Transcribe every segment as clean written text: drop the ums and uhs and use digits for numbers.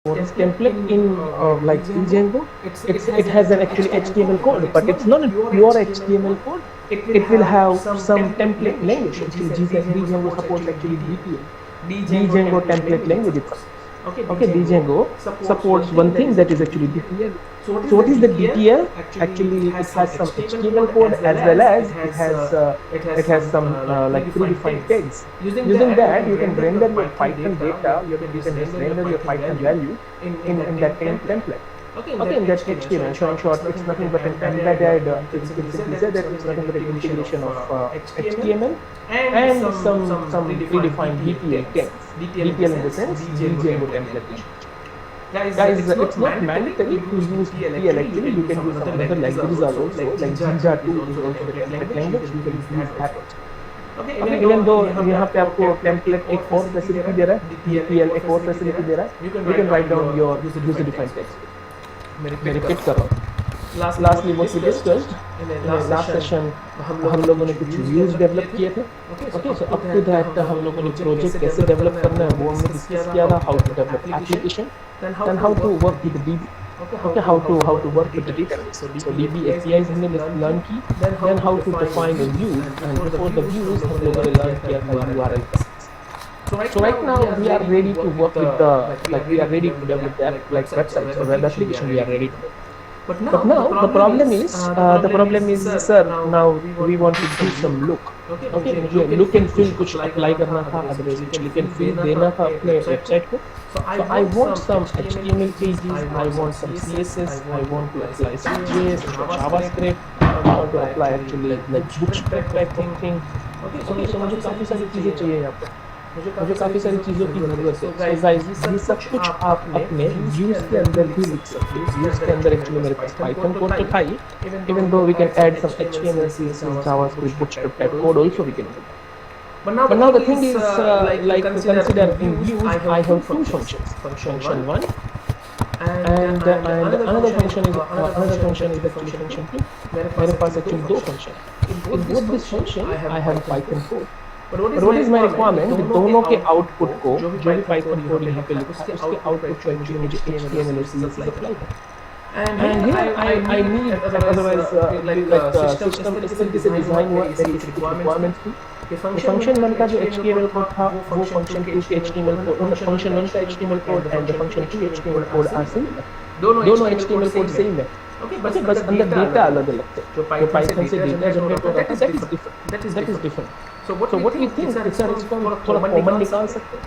what is template in like Django? It has an actually HTML code, but it's not a pure HTML code. It will have some template language. Actually, Django supports actually DTL, Django template language itself. Okay, Django supports one thing that is actually DTL. So what is the DTL? Actually, it has some HTML code as well as it has some like predefined tags. Using that, you can render your Python data. You can just render your Python value in that template. Okay, in that HTML. So in short, it's nothing but an embedded. It's simply said that it's nothing but an integration of HTML and some predefined DTL tags. DTL in the sense Django template language. Guys, it's not mandatory to use DTL actually. You can use some other languages also, like Jinja 2 is also the template language. You can use that also. Okay, even though यहाँ पे आपको template एक और facility दे रहा है, DTL एक और facility दे रहा है, you can write down your user defined text. मैं repeat कर रहा हूँ. Lastly, what we discussed in the last session, हम लोगों ने कुछ views develop किए थे. Okay, so up to that हम लोगों ने project कैसे develop करना है वो हमने discuss किया था. How to develop application, then how to work with the DB. Okay, how to work with the database. So DB APIs हमने learn की. Then how to define the views, and before the views हम लोगों ने learn किया था URL. So right now we are ready to work with the we are ready to develop the app, like websites or web application. We are ready to. But now the problem is sir, now we want to do some look. Okay, मुझे look and feel कुछ apply करना था, otherwise look and feel देना था अपने website को. So I want some HTML pages, I want some CSS, I want to apply CSS, JavaScript, I want to apply actually like bootstrap type of thing. Okay, so मुझे काफी सारी चीजें चाहिए यहाँ पर. मुझे काफी सारी चीजों की जरूरत है. So guys, ये सब कुछ आप अपने views के अंदर भी लिख सकते हो. views के अंदर actually मेरे पास Python code तो था ही, even though we can add some HTML, CSS, JavaScript, bootstrap type code also we can do. But now the thing is, like consider in views, I have two functions. Function 1 and another function is actually function 2. मेरे पास actually दो function. In both this function, I have Python code. But what is my requirement? कि दोनों के output को जो भी Python code यहाँ पे लिखा है उसके output को actually मुझे HTML और CSS अप्लाई करना. And here I need otherwise system इस तरीके से design हुआ मेरी requirements थी. function 1 का जो HTML कोड था वो function 2 के HTML कोड, function 1 का HTML code and the function 2 HTML code are similar. दोनों HTML कोड same है. Okay, बस अंदर डेटा अलग अलग थे. जो Python से डेटा जनरेट हो रहा है that is different. So what do you think? Sir इसको हम थोड़ा कॉमन निकाल सकते हैं.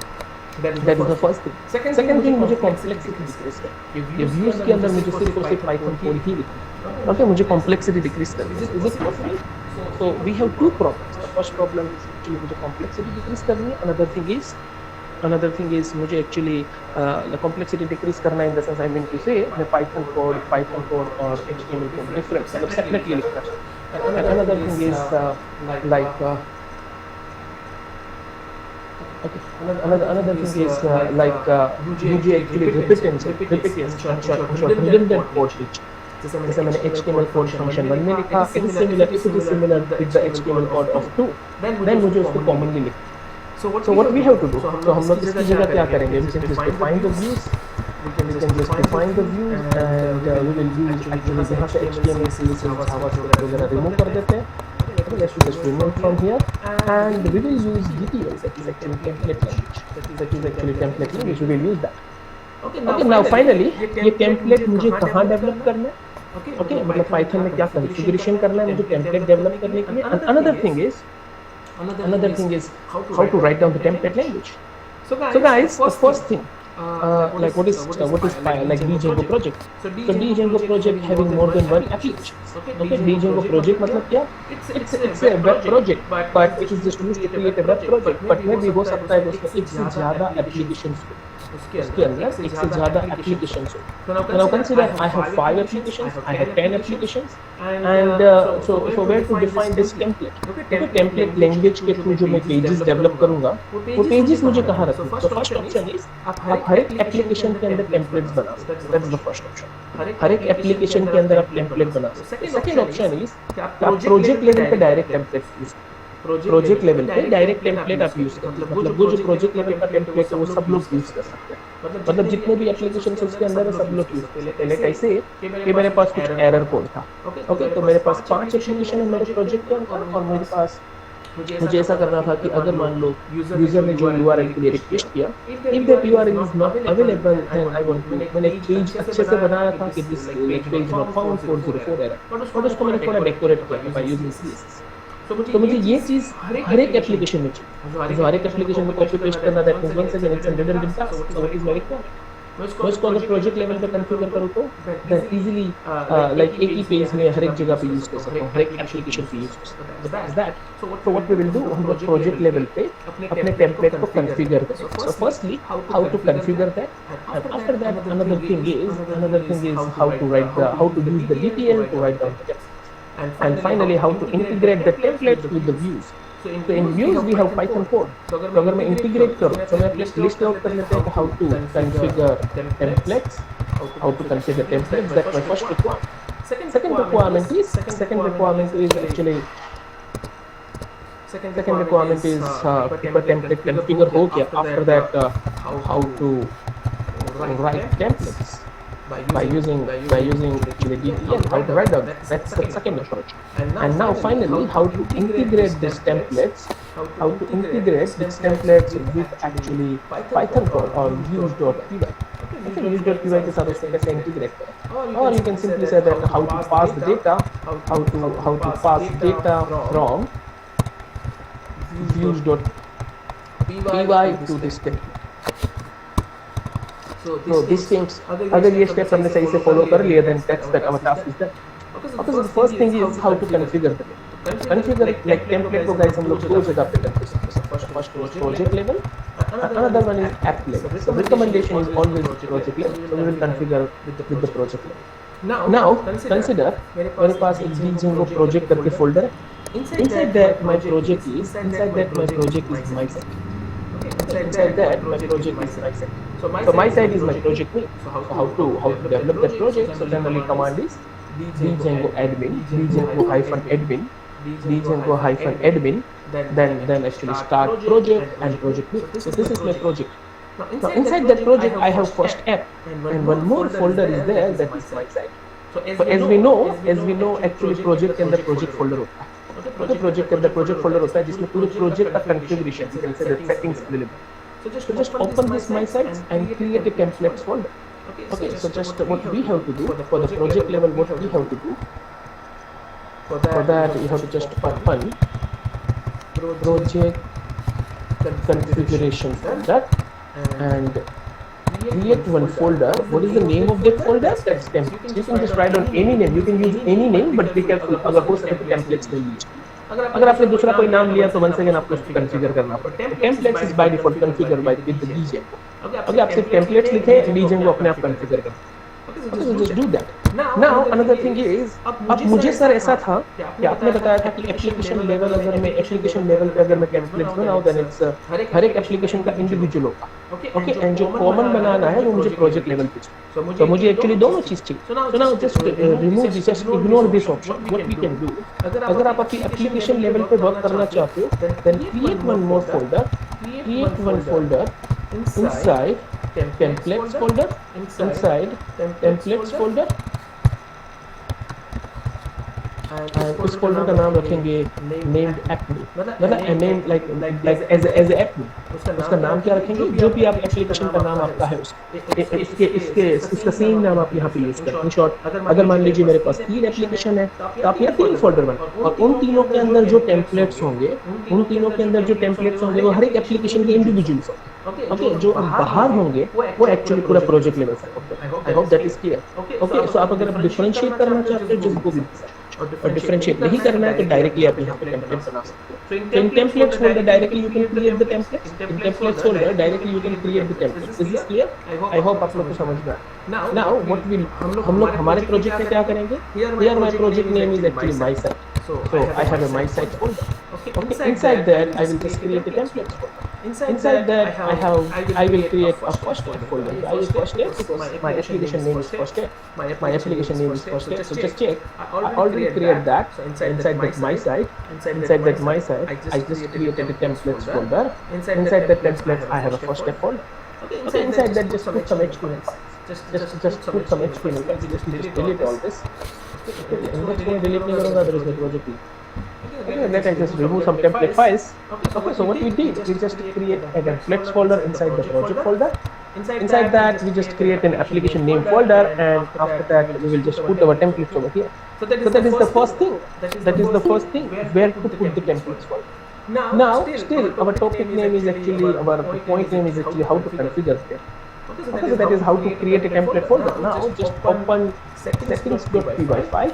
That is the first thing. Second thing मुझे complexity decrease करनी है. ये views के अंदर मुझे सिर्फ और सिर्फ Python कोड ही लिखना है. Okay, मुझे complexity decrease करनी है. Is it possible? So we have two problems. The first problem is actually मुझे complexity decrease करनी है. Another thing is मुझे actually the complexity decrease करना in the sense I mean to say मैं Python code और HTML code different मतलब separately लिखना चाहिए. And another thing is like okay, another thing is मुझे actually repetitions and redundant code लिखना. जैसे मैंने HTML code function 1 में लिखा, if it is similar with the HTML code of 2, then मुझे उसको commonly लिखना. So what we have to do? So हम लोग इसकी जगह क्या करेंगे? We can just define the views. We can just define the views and we will use actually यहाँ से HTML, CSS, JavaScript वगैरह remove कर देते हैं. Let's just remove from here and we will use DTL, that is actually template language. We will use that. Okay, now finally ये template मुझे कहाँ develop करना है? Okay, मतलब Python में क्या configuration करना है मुझे template develop करने के लिए. And another thing is how to write down the template language. So guys, the first thing, like what is like Django project. So Django project having more than one application. Okay, Django project मतलब क्या? It's a web project, but it is just used to create a web project. But maybe हो सकता है उसमें एक से ज़्यादा applications हो. उसके अंदर एक से ज़्यादा applications हो. So now consider I have 5 applications, I have 10 applications, and so where to define this template? Okay, template language के through जो मैं pages develop करूँगा, वो pages मुझे कहाँ रखूँ? So first option is आप हर एक application के अंदर templates बना सकते हैं. That is the first option. हर एक application के अंदर आप template बना सकते हैं. Second option is आप project level पे direct templates use. Project level पे डायरेक्ट टेम्पलेट आप यूज कर, मतलब वो जो प्रोजेक्ट लेवल का टेम्पलेट है वो सब लोग यूज कर सकते हैं, मतलब जितने भी एप्लीकेशन उसके अंदर है सब लोग यूज कर सकते हैं। लेट ऐसे कि मेरे पास कुछ एरर कोड था, ओके, तो मेरे पास 5 एप्लीकेशन है मेरे प्रोजेक्ट के अंदर, और मेरे पास मुझे ऐसा करना था कि अगर मान लो यूजर ने जो यूआरएल के लिए रिक्वेस्ट किया, if that URL is not available then I want to, मैंने एक पेज अच्छे से बनाया था कि this page not found 404 error, और उसको मैंने थोड़ा डेकोरेट किया बाय यूजिंग सीएसएस। तो मुझे ये चीज हर एक एप्लीकेशन में चाहिए, जो हर एक एप्लीकेशन में कॉपी पेस्ट करना, that means once again it's a redundant task, so what is my requirement. मैं इसको अगर प्रोजेक्ट लेवल पे कॉन्फ़िगर करूं तो दैट इजीली लाइक एक ही पेज में हर एक जगह पे यूज कर सकता हूं, हर एक एप्लीकेशन पे यूज कर सकता हूं। That so what we will do, हम लोग प्रोजेक्ट लेवल पे अपने टेम्पलेट को कॉन्फ़िगर करें। So firstly how to configure that, and after that another thing is how to use the DTL to write down the template, and finally how to integrate the templates with the views. So in views we have Python code, तो अगर मैं integrate करूं तो मैं list out कर लेते हैं कि how to configure templates, that's my first requirement. Second requirement is actually if a template configure हो गया, after that how to write templates by using actually DTL, how to write down, that's the second approach. And now finally how to integrate these templates with actually Python code or views.py. Okay, views.py के साथ उसको कैसे integrate करें, or you can simply say that how to pass the data, how to pass data from views.py to this template. So these things, अगर ये steps हमने सही से follow कर लिए, then that's that our task is done. Okay, so the first thing is how to configure them. Configure like template को guys हम लोग दो जगह पे करते हैं. First is project level, another one is app level. So recommendation is always project level. So we will configure with the project level. Now consider मेरे पास एक Django project करके folder है. Inside that my project is my site. Inside that my project is my site. So my site is my project name. So how to develop that project? So generally command is django admin, django-admin, then actually start project and project name. So this is my project. Now inside that project I have first app, and one more folder is there, that is my site. So as we know actually project के अंदर project folder होता है. Okay, project के अंदर project folder होता है जिसमें पूरे project का configuration, you can say the settings available. So just open this my sites and create a templates folder. Okay, so just what we have to do for the project level, what we have to do for that, you have to just open project configuration folder and create one folder. What is the name of that folder? That's templates. You can just write down any name, you can use any name, but be careful अगर हो सके तो templates नहीं use. अगर आपने दूसरा कोई नाम लिया तो once again आपको उसको configure करना पड़ता है. Templates is by default configured by with the Django. अगर आप सिर्फ templates लिखे, Django अपने आप configure करता है. Okay, so just do that. Now another thing is, अब मुझे सर ऐसा था कि आपने बताया था कि एप्लीकेशन लेवल पे अगर मैं टेम्पलेट्स बनाऊं देन इट्स हर एक एप्लीकेशन का इंडिविजुअल होगा. ओके, एंड जो कॉमन बनाना है वो मुझे प्रोजेक्ट लेवल पे चाहिए. तो मुझे एक्चुअली दोनों चीज चाहिए. So now just remove this, just ignore this option. What we can do, अगर आप अपनी एप्लीकेशन लेवल पे वर्क करना चाहते हो then create one more folder, create one folder inside templates folder, and उस फोल्डर का नाम रखेंगे named app name, मतलब name like as app name. उसका नाम क्या रखेंगे, जो भी आप एप्लीकेशन का नाम आपका है इसका सेम नाम आप यहाँ पे यूज करें. इन शॉर्ट अगर मान लीजिए मेरे पास 3 एप्लीकेशन है तो आप यहाँ 3 फोल्डर बनाएं, और उन तीनों के अंदर जो टेम्पलेट्स होंगे वो हर एक एप्लीकेशन के इंडिविजुअल्स होंगे. ओके, जो बाहर होंगे वो एक्चुअली पूरा प्रोजेक्ट लेवल सपोर्ट करेंगे. I hope that is clear. Okay, so आप अगर डिफरेंशिएट करना चाहते हो जिसको भी, और डिफरेंशिएट नहीं करना है तो डायरेक्टली आप यहाँ पे टेम्पलेट बना सकते हो. तो in templates folder directly you can create the templates. In templates folder directly you can create the templates. Is this clear? I hope आप लोग को समझ में आया. नाउ व्हाट विल हम लोग हमारे प्रोजेक्ट में क्या करेंगे, here my project name is actually my site. So I have a my site folder. Okay, inside that I will just create a template folder. Inside that I will create a first aid folder. I will first aid because my application name is first aid. My application name is first aid. So just check. I already create that. So inside that my site, I just created a templates folder. Inside that templates I have a first aid folder. Okay, inside that just put some HTML files. Just put some HTML files. Just delete all this. Index को delete नहीं करूँगा तो इसमें project Okay, let us just remove some template files. Okay, so what we did, we just create a templates folder inside the project folder. Inside that, we just create an application name folder, and after that, we will just put our templates over here. So that is the first thing. That is the first thing where to put the templates folder. Now, still, our topic name is actually, our point name is actually how to configure it. Okay, so that is how to create a template folder. Now, just open settings.py file.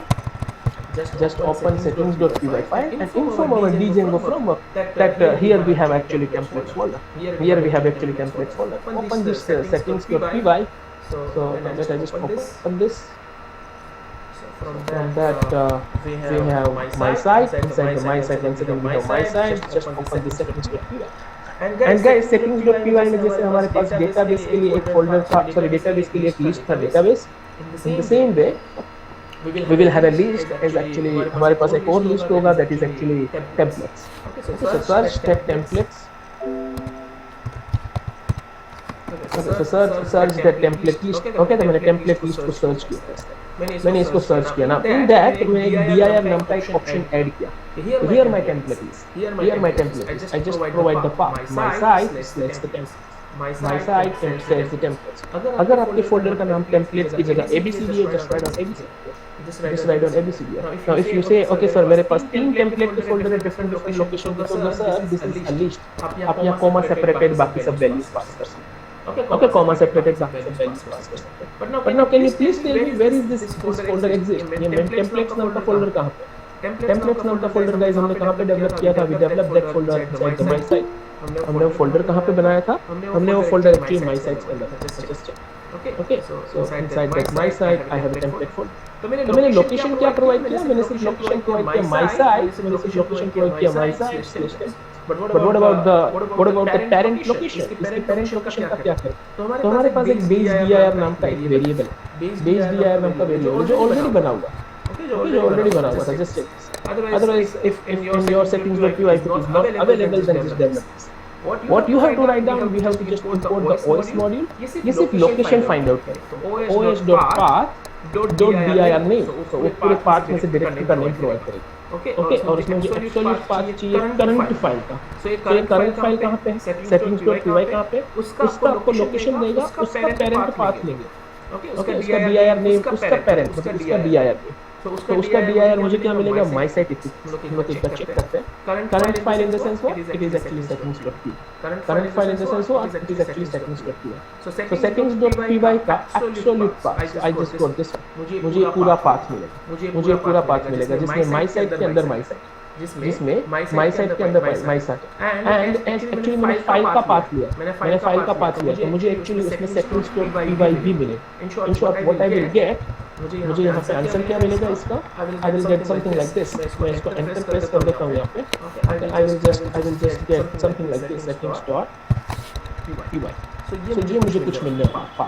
Just open settings.py file and inform our Django framework that here we have actually templates folder. Here we have actually templates folder. Open this settings.py. So let I just open this. From that we have my site. Inside the my site, once again we have my site. Just open the settings.py. And guys, settings.py में जैसे हमारे पास database के लिए एक folder था, sorry database के लिए एक list था database. In the same way, we will have a list as actually हमारे पास एक और list होगा that is actually templates. Okay, so search templates. Okay, so search that template list. Okay, तो मैंने template list को search किया. मैंने इसको search किया ना. In that मैंने एक dir नाम का एक option add किया. Here my template is. Here my template is. I just provide the path. My site selects the template. My site selects the templates. अगर आपके folder का नाम templates की जगह ABCD है, just write on ABCD. Just write on ABCD. Now if you say okay sir मेरे पास 3 template के folder है different location पे, तो sir this is a list. आप यहाँ comma separated बाकी सब values pass कर सकते हैं. Okay, comma separated बाकी सब values pass कर सकते हैं. But now can you please tell me where is this folder exist? ये main templates नाम का folder कहाँ पे? Templates नाम का folder guys हमने कहाँ पे develop किया था? We developed that folder inside the my site. हमने वो folder कहाँ पे बनाया था? हमने वो folder actually my site के अंदर था. Just check. Okay, so inside that my site I have a template folder. तो मैंने लोकेशन क्या प्रोवाइड किया? मैंने सिर्फ लोकेशन प्रोवाइड किया my site. मैंने सिर्फ लोकेशन प्रोवाइड किया my site. But what about the parent location? इसके parent location का क्या करें? तो हमारे पास एक base dir नाम का एक variable है. Base dir नाम का variable जो already बना हुआ है. Okay, जो already बना हुआ था. Just check this. Otherwise, if in your settings.py it is not available, then just develop this. What you have to write down, we have to just import the OS module. ये सिर्फ location find out करें. os.path.dir name. So वो पूरे path में से directory का name provide करेगा. Okay, और इसमें मुझे absolute path चाहिए current file का. So ये current file कहाँ पे है? settings.py कहाँ पे? उसका आपको location देगा, उसका parent path लेंगे. Okay, उसका dir name, उसका parent मतलब उसका dir name. तो उसका dir मुझे क्या मिलेगा? my site equals. हम लोग एक बार चेक करते हैं. current file in the sense what? It is actually settings.py. current file in the sense what? It is actually settings.py. So settings.py का absolute path. So I just got this one. मुझे पूरा path मिलेगा. जिसमें my site के अंदर my site. जिसमें my site के अंदर my site. And actually मैंने फाइल का पाथ लिया. तो मुझे एक्चुअली उसमें settings.py भी मिलेगा. In short, what I will get, मुझे यहाँ पे आंसर क्या मिलेगा इसका? I will get something like this. मैं इसको enter प्रेस कर देता हूँ यहाँ पे. I will just get something like this. settings.py. So ये मुझे कुछ मिलने वाला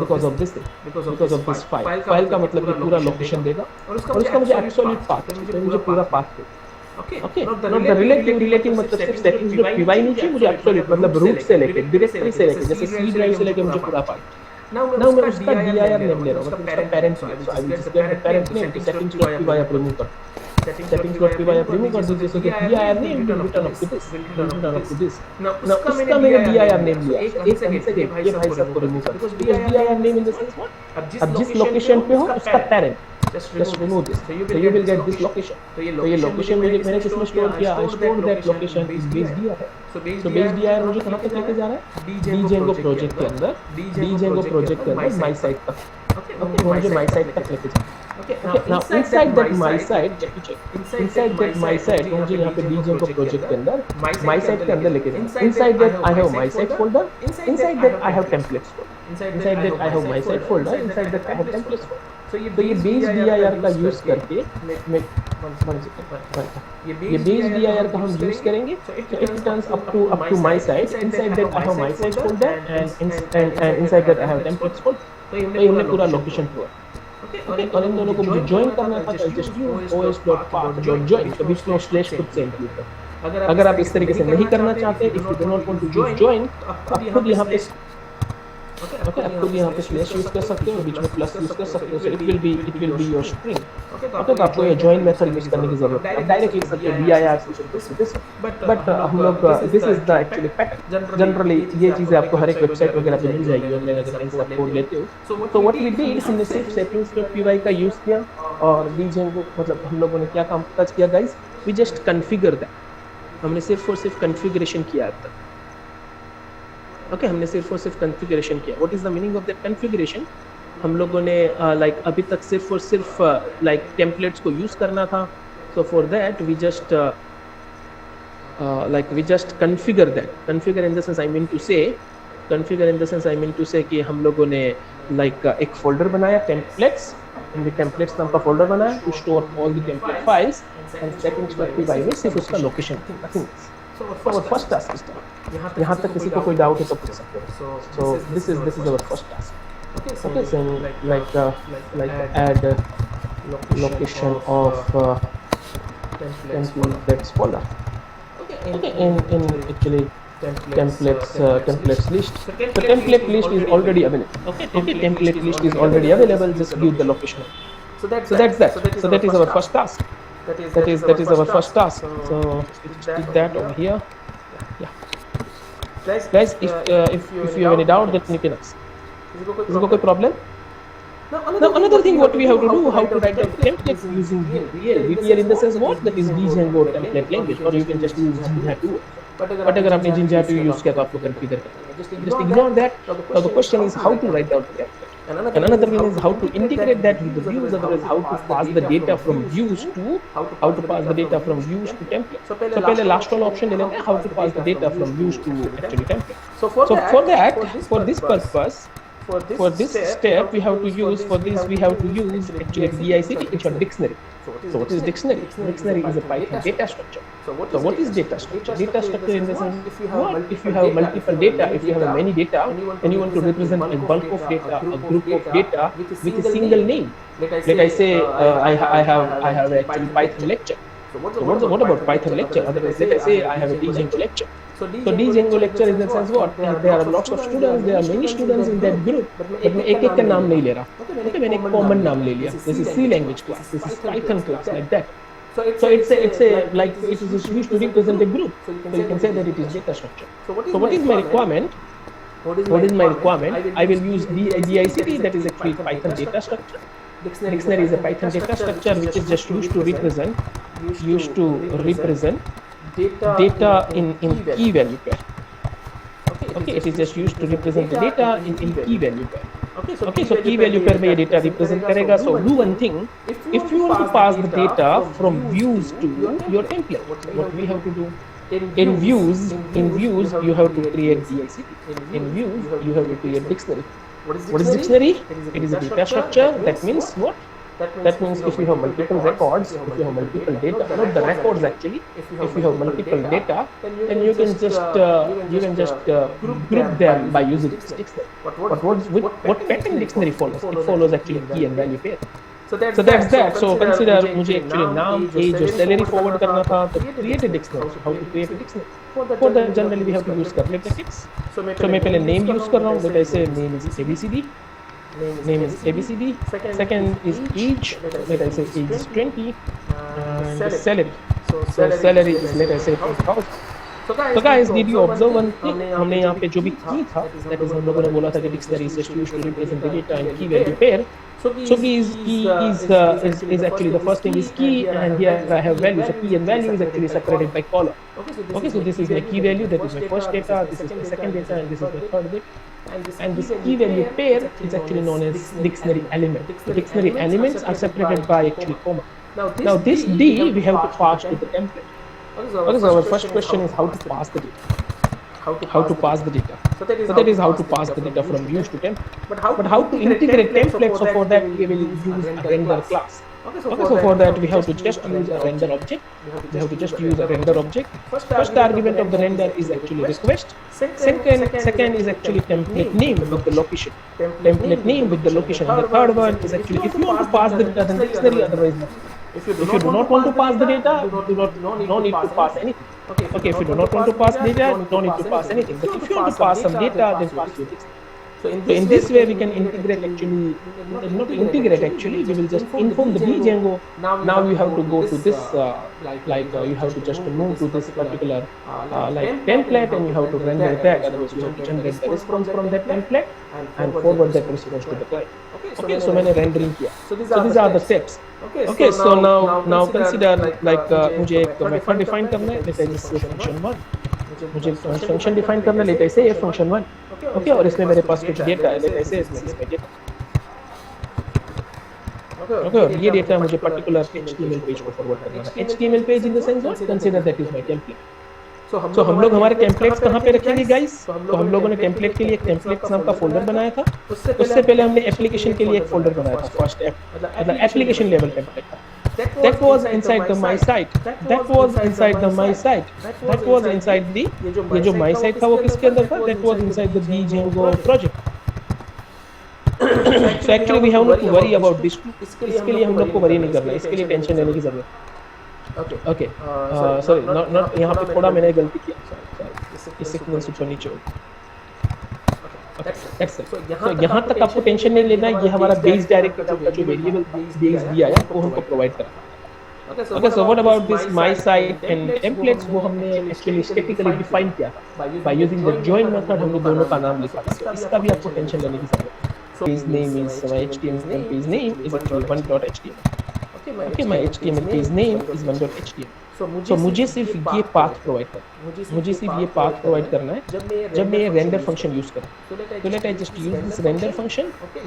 because of this thing, because of this file. File का मतलब कि पूरा लोकेशन देगा और उसका मुझे absolute path, मुझे पूरा path देगा. Okay, not the relative मतलब सिर्फ settings.py नहीं चाहिए, मुझे absolute मतलब root से लेके directory से लेके जैसे C drive से लेके मुझे पूरा path. Now मैं उसका dir name ले रहा हूँ, मतलब उसका parent name. So I will just get the parent name to settings.py आप remove कर. settings.py आप remove कर दीजिए. So the dir name will return up to this. Now उसका मैंने dir name लिया. एक सेकंड ये भाई साहब को remove कर. Because dir name in the sense what? अब जिस location पे हो उसका parent. Just remove this. So you will get this location. तो ये location मैंने किसमें store किया? I stored that location is base dir. So base dir मुझे कहाँ पे लेके जा रहा है? Django project के अंदर. Django project के अंदर my site तक. Okay, मुझे my site तक लेके जा रहा है. Okay, now inside that my site, check to check. Inside that my site, मुझे यहाँ पे django project के अंदर my site के अंदर लेके जाना. Inside that I have my site folder. Inside that I have templates folder. Inside that I have my site folder. Inside that I have templates folder. तो ये base dir का use करके ये base dir का हम use करेंगे. So it returns up to my site. Inside that I have my site folder and inside that I have templates folder. तो ये हमने पूरा लोकेशन हुआ. ओके, और इन दोनों को मुझे ज्वाइन करना था तो जस्ट यूज os.path.join. तो बीच में स्लैश खुद से इंक्लूड कर. अगर आप इस तरीके से नहीं करना चाहते, if you do not want to use join, आप खुद यहाँ पे आप खुद यहाँ पे स्लैश यूज कर सकते हो और बीच में प्लस यूज कर सकते हो. So it will be your string. Okay, तो आपको ये ज्वाइन मेथड यूज करने की जरूरत है. आप डायरेक्ट लिख सकते हो dir बट हम लोग this is the actually pattern. Generally ये चीजें आपको हर एक वेबसाइट वगैरह पे मिल जाएगी. और अगर आप कोड लेते हो तो व्हाट वी डिड, हमने सिर्फ sapiens.py का यूज किया और django मतलब हम लोगों ने क्या काम किया guys, we just configure that. हमने सिर्फ और सिर्फ कॉन्फ़िगरेशन किया अब तक. ओके, हमने सिर्फ और सिर्फ कॉन्फ़िगरेशन किया. What is the meaning of that configuration? हम लोगों ने लाइक अभी तक सिर्फ और सिर्फ लाइक टेम्पलेट्स को यूज करना था. So for that we just configure that. Configure in the sense I mean to say कि हम लोगों ने लाइक एक फोल्डर बनाया टेम्पलेट्स, टेम्पलेट्स नाम का फोल्डर बनाया to store all the template files and sapiens.py में सिर्फ उसका लोकेशन थी. So our first task is done. यहाँ तक किसी को कोई डाउट है तो पूछ सकते हो. So this is our first task. Okay, so like add location of templates folder. Okay, in actually templates list. The template list is already available. Okay, template list is already available. Just give the location. So that's that. So that is our first task. That is our first task. So just click that over here. Yeah, guys, if you have any doubt, then you can ask. Is there problem? Now another thing what we have to do, how to write down templates using VTL. VTL in the sense what? That is django template language, or you can just use Jinja2. But अगर आपने Jinja2 use किया तो आपको configure करना है. Just ignore that. Now the question is how to write down template. And another thing is how to integrate that with the views. Otherwise, how to pass the data from views to template. So पहले last वाला option ले लेते हैं, how to pass the data from views to actually template. So for that, for this purpose, for this step we have to use actually DICT, which are dictionary. So what is dictionary? Dictionary is a Python data structure. So what is data structure? Data structure in the sense, if you have multiple data, if you have many data and you want to represent a bulk of data, a group of data with a single name. Let I say I have actually Python lecture. So what about Python lecture? Otherwise, let I say I have a django lecture. So django lecture in the sense what? There are lots of students, there are many students in that group, but मैं एक का नाम नहीं ले रहा. Okay, मैंने एक common नाम ले लिया. This is C language class, this is Python class, like that. So it's a like it is used to represent a group. So you can say that it is data structure. So what is my requirement? What is my requirement? I will use DICT, that is actually Python data structure. Dictionary is a Python data structure which is just used to represent data in key value pair. Okay, it is just used to represent the data in key value pair. Okay, so key value pair में ये data represent करेगा. So do one thing, if you want to pass the data from views to your template, what we have to do? In views you have to create DICT. In views you have to create dictionary. What is dictionary? It is a data structure. That means what? That means if you have multiple records, if you have multiple data, not the records actually, if you have multiple data, then you can just group them by using this dictionary. But what pattern dictionary follows? It follows actually key and value pair. So that's that. So consider मुझे actually नाम, age और salary forward करना था, तो create a dictionary. So how to create a dictionary? For that generally we have to use couplet prefix. So मैं पहले name use कर रहा हूँ. Let I say name is ABCD. Name is ABCD. Second is age. Let I say age is 20. And salary. So salary is let I say 20,000. So guys, did you observe one thing? हमने यहाँ पे जो भी की था, that is हम लोगों ने बोला था कि dictionary is just used to represent the data and key value pair. So key is actually the first thing is key, and here I have value. So key and value is actually separated by column. Okay, so this is my key value, that is my first data, this is my second data, and this is my third data. and this key value pair is actually known as dictionary element. The dictionary elements are separated by actually comma. Now this D we have to pass to the template. Okay, so our first question is how to pass the data. How to pass the data. So that is how to pass the data from views to template. But how to integrate templates? So for that we will use a render class. Okay, so for that we have to just use a render object. We have to just use a render object. First argument of the render is actually request. Second is actually template name with the location. Template name with the location. And the third one is actually if you want to pass the data, then dictionary, otherwise not. If you do not want to pass the data, no need to pass anything. Okay, if you do not want to pass data, no need to pass anything. But if you want to pass some data, then pass your dictionary. So in this way we can integrate actually, not integrate actually, we will just inform the Django. Now you have to go to this, you have to just move to this particular template and you have to render that. Otherwise you have to generate the response from that template and forward that response to the client. Okay, so मैंने rendering किया. So these are the steps. Okay, so now consider मुझे एक method define करना है. Let's say this is function 1. मुझे function define करना है. Let's say function 1. Okay, और इसमें मेरे पास कुछ डेटा है. Let's say इसमें डेटा. Okay, और ये डेटा मुझे particular HTML पेज को forward करना है. HTML page in the sense what? Consider that is my template. So हम लोग हमारे टेम्पलेट्स कहाँ पे रखेंगे गाइस? तो हम लोगों ने टेम्पलेट के लिए एक टेम्पलेट्स नाम का फोल्डर बनाया था. उससे पहले हमने एप्लीकेशन के लिए एक फोल्डर बनाया था. फर्स्ट मतलब application level template. That was inside the my site. That was inside the my site. That was inside the ये जो my site था वो किसके अंदर था? That was inside the Django project. So actually we have not to worry about this. इसके लिए हम लोग को worry नहीं करना. इसके लिए टेंशन लेने की जरूरत. Okay. Sorry, not यहाँ पे थोड़ा मैंने गलती किया. इस सीक्वेंस ऊपर नीचे हो. That's it. So यहाँ तक आपको टेंशन नहीं लेना. ये हमारा बेस डायरेक्ट का जो वेरिएबल बेस दिया है वो हमको प्रोवाइड करना. Okay, so what about this my site and templates? वो हमने actually statically define किया by using the join method. हमने दोनों का नाम लिखा. इसका भी आपको टेंशन लेने की जरूरत है. Page name is my HTML and page name is actually 1.html. Okay, my HTML page name is 1.html. So मुझे सिर्फ ये पाथ प्रोवाइड करना है जब मैं ये रेंडर फंक्शन यूज करूँ. तो let I just use this render function.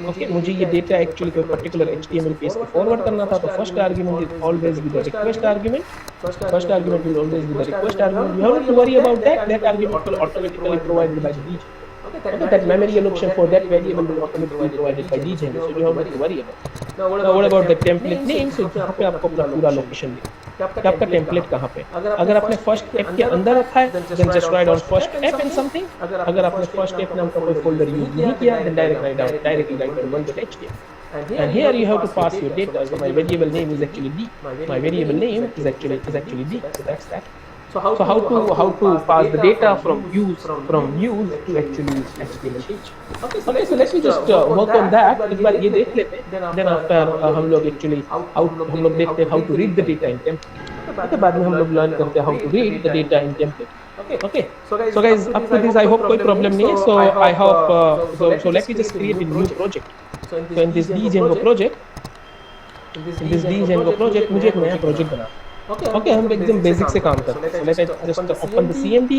Okay, मुझे ये डेटा एक्चुअली कोई पर्टिकुलर HTML पेज को फॉरवर्ड करना था. तो first argument is always with the request argument. First argument will always with the request argument. You have to worry about that argument will automatically provided by Django. Okay, that memory allocation for that variable will automatically provided by Django. So you have not to worry about. Now what about the template name? So यहाँ पे आपको अपना पूरा location लिखना कि आपका template कहाँ पे. अगर आपने फर्स्ट ऐप के अंदर रखा है then just write down first app and something. अगर आपने फर्स्ट ऐप नाम का कोई फोल्डर यूज नहीं किया then directly write down 1.html. And here you have to pass your data. So my variable name is actually D. My variable name is actually D. So that's that. So how to pass the data from views to actually HTML page. Okay, so let me just work on that. एक बार ये देख लेते हैं. Then after हम लोग actually हम लोग देखते हैं how to read the data in template. Okay, बाद में हम लोग learn करते हैं how to read the data in template. Okay. So guys, up to this I hope कोई problem नहीं है. So I hope so let me just create a new project. So in this Django project मुझे एक नया project बनाना. Okay, हम एकदम basic से काम करते हैं. So let us just open the CMD.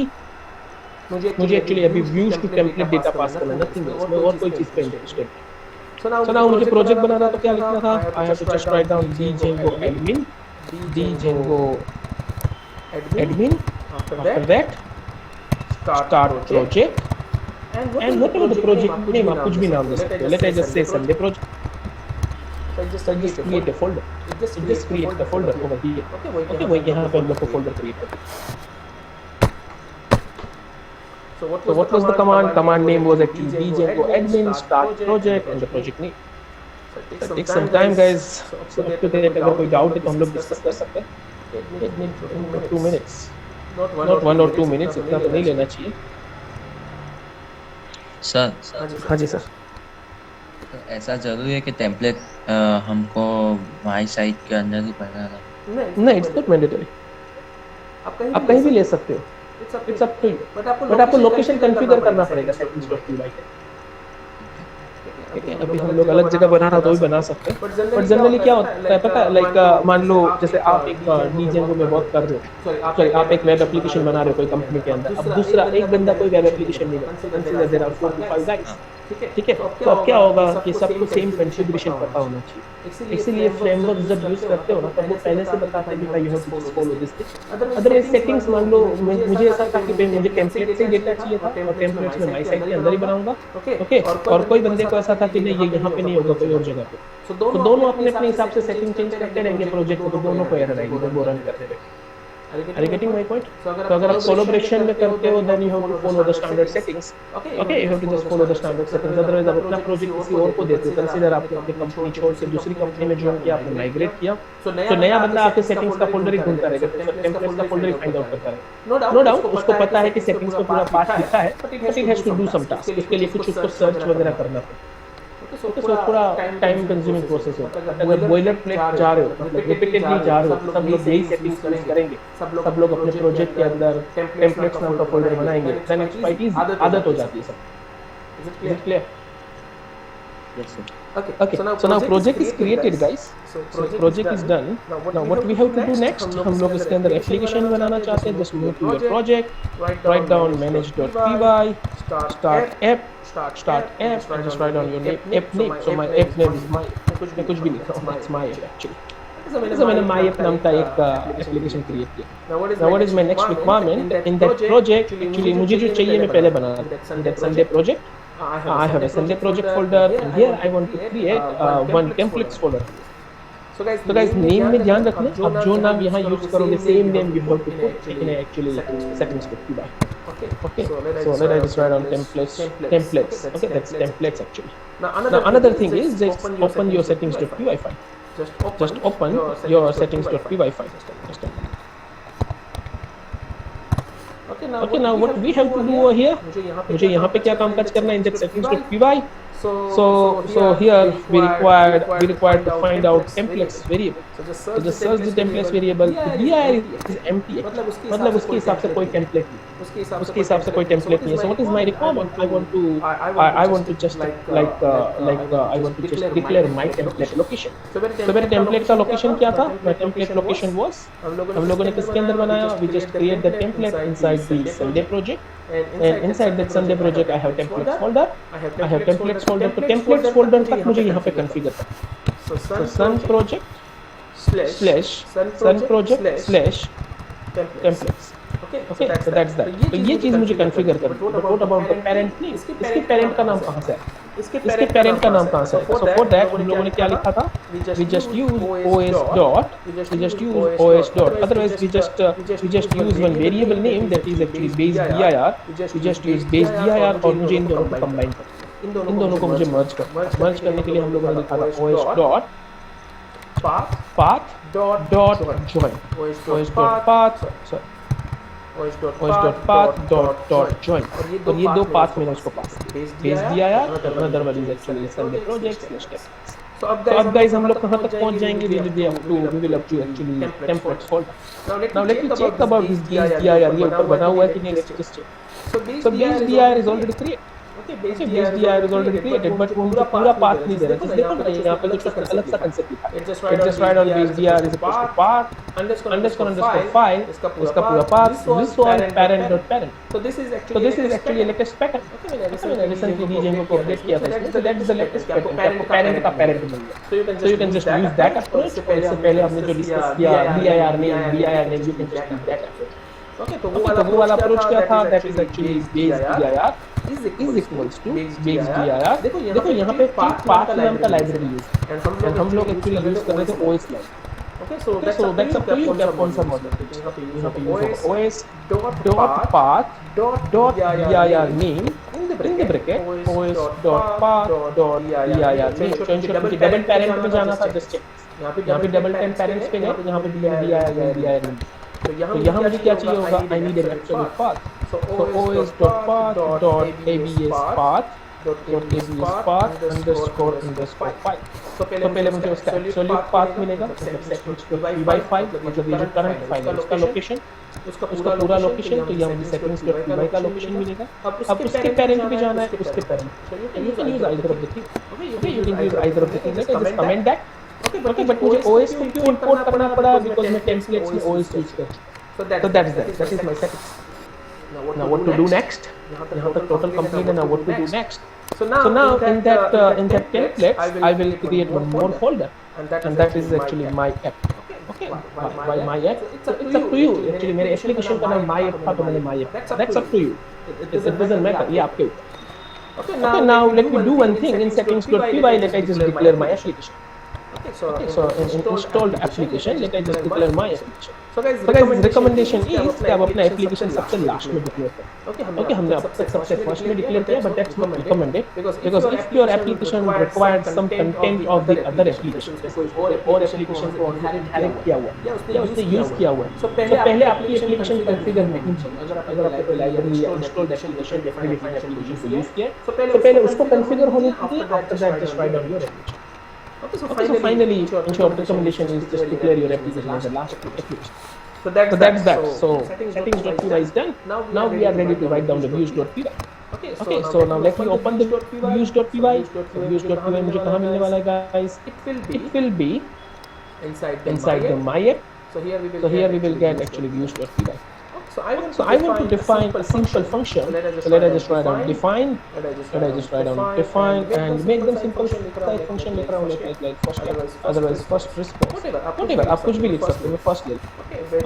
मुझे एक्चुअली अभी views to template data pass करना है. Nothing else. मैं और कोई चीज पे इंटरेस्टेड. So now मुझे प्रोजेक्ट बनाना तो क्या लिखना था? I have to just write down Django admin. After that start project and whatever the project name आप कुछ भी नाम दे सकते हो. Let us just say Sunday project. So just create a folder. Just create the folder over here. Okay, वही यहाँ पे हम लोग को folder create करते हैं. So what was the command? Command name was actually Django admin start project and the project name. So take some time, guys. So up to that अगर कोई doubt है तो हम लोग discuss कर सकते हैं. 2 minutes. Not 1 or 2 minutes. इतना तो नहीं लेना चाहिए. सर हाँ जी सर. ऐसा जरूरी है कि टेम्पलेट हमको माई साइट के अंदर ही बनाना? नहीं, इट्स नॉट मैंडेटरी. आप कहीं भी ले सकते हो. It's up to you. But आपको लोकेशन कॉन्फ़िगर करना पड़ेगा. ठीक है, अभी हम लोग अलग जगह बनाना तो भी बना सकते हैं, बट जनरली क्या होता है पता है, लाइक मान लो जैसे आप एक डीजेंगो में वर्क कर रहे हो, सॉरी आप एक वेब एप्लीकेशन बना रहे हो कोई कंपनी के अंदर, अब दूसरा एक बंदा कोई वेब एप्लीकेशन नहीं बनाता, consider there are 4 to 5 guys, ठीक है, तो अब क्या होगा कि सबको सेम कॉन्फ़िगरेशन पता होना चाहिए, इसीलिए फ्रेमवर्क जब यूज करते हो ना तब वो पहले से बताते हैं कि you have to follow this thing, otherwise settings मान लो मुझे ऐसा था कि मुझे टेम्पलेट से डेटा चाहिए था और टेम्पलेट्स में माई साइट के अंदर ही बनाऊंगा, ओके, और कोई बंदे को ऐसा था कि नहीं ये यहाँ पे नहीं होगा कोई और जगह पे, तो दोनों अपने अपने हिसाब से सेटिंग चेंज करते रहेंगे प्रोजेक्ट को, तो दोनों को एरर आएगी जब वो रन करते रहेंगे। Are you getting my point? तो अगर आप कोलैबोरेशन में करते हो then you have to follow the standard settings. Okay, you have to just follow the standard settings. Otherwise आप अपना प्रोजेक्ट किसी और को देते हो, कंसीडर आपने अपनी कंपनी छोड़ के दूसरी कंपनी में ज्वाइन किया, आपने माइग्रेट किया, तो नया बंदा आके सेटिंग्स का फोल्डर ही ढूंढता रहेगा, टेम्पलेट्स का फोल्डर ही फाइंड आउट करता रहेगा। नो डाउट उसको पता है कि सेटिंग्स में पूरा पार्ट लिखा है, but it has to do some task, उसके लिए कुछ उसको सर्च वगैरह करना पड़ता है, तो थोड़ा टाइम कंज्यूमिंग प्रोसेस होता है। अगर बॉयलर प्लेट जा रहे हो, मतलब रिपीटेडली जा रहे हो, सब लोग यही सेटिंग्स यूज करेंगे, सब लोग अपने प्रोजेक्ट के अंदर टेम्पलेट्स नाम का फोल्डर बनाएंगे, देन इट्स क्वाइट इजी, आदत हो जाती है सब। Is it clear? Yes sir. Okay, so now project is created guys, so project is done. Now what we have to do next, हम लोग इसके अंदर एप्लीकेशन बनाना चाहते हैं, just move to your project, write down manage.py, start app, and just write down your name, app name. So my app name is my, मैं कुछ भी लिख रहा हूँ, it's my app actually. जैसे मैंने my app नाम का एक एप्लीकेशन क्रिएट किया। Now what is my next requirement in that project? Actually मुझे जो चाहिए मैं पहले बना दूँ, that Sunday project. I have a Sunday project folder, and here I want to create one templates folder. So guys name में ध्यान रखना, आप जो नाम यहाँ यूज करोगे same name you have to put in actually settings.py. Okay, so let us just write down templates. Okay, that's templates actually. Now another thing is just open your settings.py file. Just open your settings.py file. Okay, now what we have to do over here, मुझे यहाँ पे क्या काम काज करना है, inject settings.py. So here we required to find out templates variable. So just search the templates variable. dir is empty. मतलब उसके हिसाब से कोई template नहीं, उसके हिसाब से कोई template नहीं है. So what is my requirement? I want to just I want to just declare my template location. So मेरे template का location क्या था? My template location was, हम लोगों ने किसके अंदर बनाया? We just create the template inside the Sunday project. And inside that Sunday project I have templates folder. I have templates folder. तो templates folder तक मुझे यहाँ पे configure करना है. So sun project slash sun project slash templates. Okay, so that's that. तो ये चीज मुझे configure करनी है. But what about the parent name? इसके parent का नाम कहाँ से है? इसके parent का नाम कहाँ से है? So for that हम लोगों ने क्या लिखा था? We just use os dot. Otherwise we just use one variable name that is actually base dir. We just use base dir और मुझे इन दोनों को combine करना है. इन दोनों को मुझे merge करने के लिए हम लोगों ने लिखा था os dot path dot join. os dot path dot join. और ये दो पाथ मैंने उसको पास किए, base dir और another one is actually Sunday project slash templates. तो अब guys हम लोग कहाँ तक पहुँच जाएंगे? We will up to actually templates folder. Now let me check about this base dir. ये ऊपर बना हुआ है कि नहीं? Let's just check. So base dir is already created. Okay, base dir is already created, but पूरा path नहीं दे रहा है. देखो ना यहाँ पे कुछ अलग सा कंसेप्ट लिखा है. It just write on base dir is equal to path underscore file, इसका पूरा path, this one parent dot parent. So this is actually a latest pattern. मैंने recently Django को अपडेट किया था इसमें. So that is the latest pattern. आपको parent का parent मिल गया. So you can just use that approach. और इससे पहले हमने जो डिस्कस किया dir name, you can just use that approach. Okay, तो वो वाला अप्रोच क्या था? That is actually base dir is equals to base dir. देखो यहाँ पे path नाम का लाइब्रेरी यूज, एंड हम लोग एक्चुअली यूज कर रहे थे OS library. Okay, so that's up to you. क्या कौन सा मॉडल यहाँ पे यूज होगा? OS dot path dot dir name in the bracket OS dot path dot dir name. तो इंश्योर मुझे डबल पैरेंट में जाना था. जस्ट चेक यहाँ पे डबल टाइम पैरेंट्स पे गए, यहाँ पे dir name. तो यहाँ मुझे क्या चाहिए होगा? I need an absolute path. So os dot path dot abs path APUSpath__5। तो पहले मुझे उसका एब्सोल्यूट पाथ मिलेगा, मतलब settings.py फाइल, मतलब ये जो करंट फाइल है उसका लोकेशन, उसका पूरा लोकेशन। तो यहाँ मुझे settings.py का लोकेशन मिलेगा। अब उसके पेरेंट पे जाना है, उसके parent. You can use either of the thing. Okay, you can use either of the thing. Let us just comment that. Okay, but मुझे OS को क्यों import करना पड़ा? Because मैं templates में OS यूज कर चुका। So that's that. That is my settings. Now what to do next? यहाँ तक total complete है. Now what to do next? So now in that templates, I will create one more folder, and that is actually my app. Okay, why my app? So it's up to you. Actually मेरे application का नाम my app था, तो मैंने my app. That's up to you. It doesn't matter. ये आपके ऊपर. Okay, now let me do one thing. In settings.py, let I just declare my application. Okay, so in installed application, let I just declare my application. So guys, recommendation is कि आप अपना application सबसे last में declare करें. Okay, हमने अब तक सबसे first में declare किया, but that's not recommended because if your application requires some content of the other application, जैसे और application को inherit किया हुआ है या उससे use किया हुआ है, तो पहले आपकी application configure नहीं चाहिए। अगर आपने कोई library या installed application या predefined application को use किया, तो पहले उसको configure होने चाहिए। After that, just write down your application. Okay, so finally, in short, recommendation is just declare your application as the last application. So that's that. So settings.py is done. Now we are ready to write down the views.py. Okay, so now let me open the views.py. Views.py मुझे कहाँ मिलने वाला है guys? It will be inside the my app. So here we will get actually views.py. So I want to define a simple function. So let us just write down define. Let us just write down define and make them simple. Type function लिख रहा हूँ like first, otherwise first response. Whatever आप कुछ भी लिख सकते हो, first ले लो.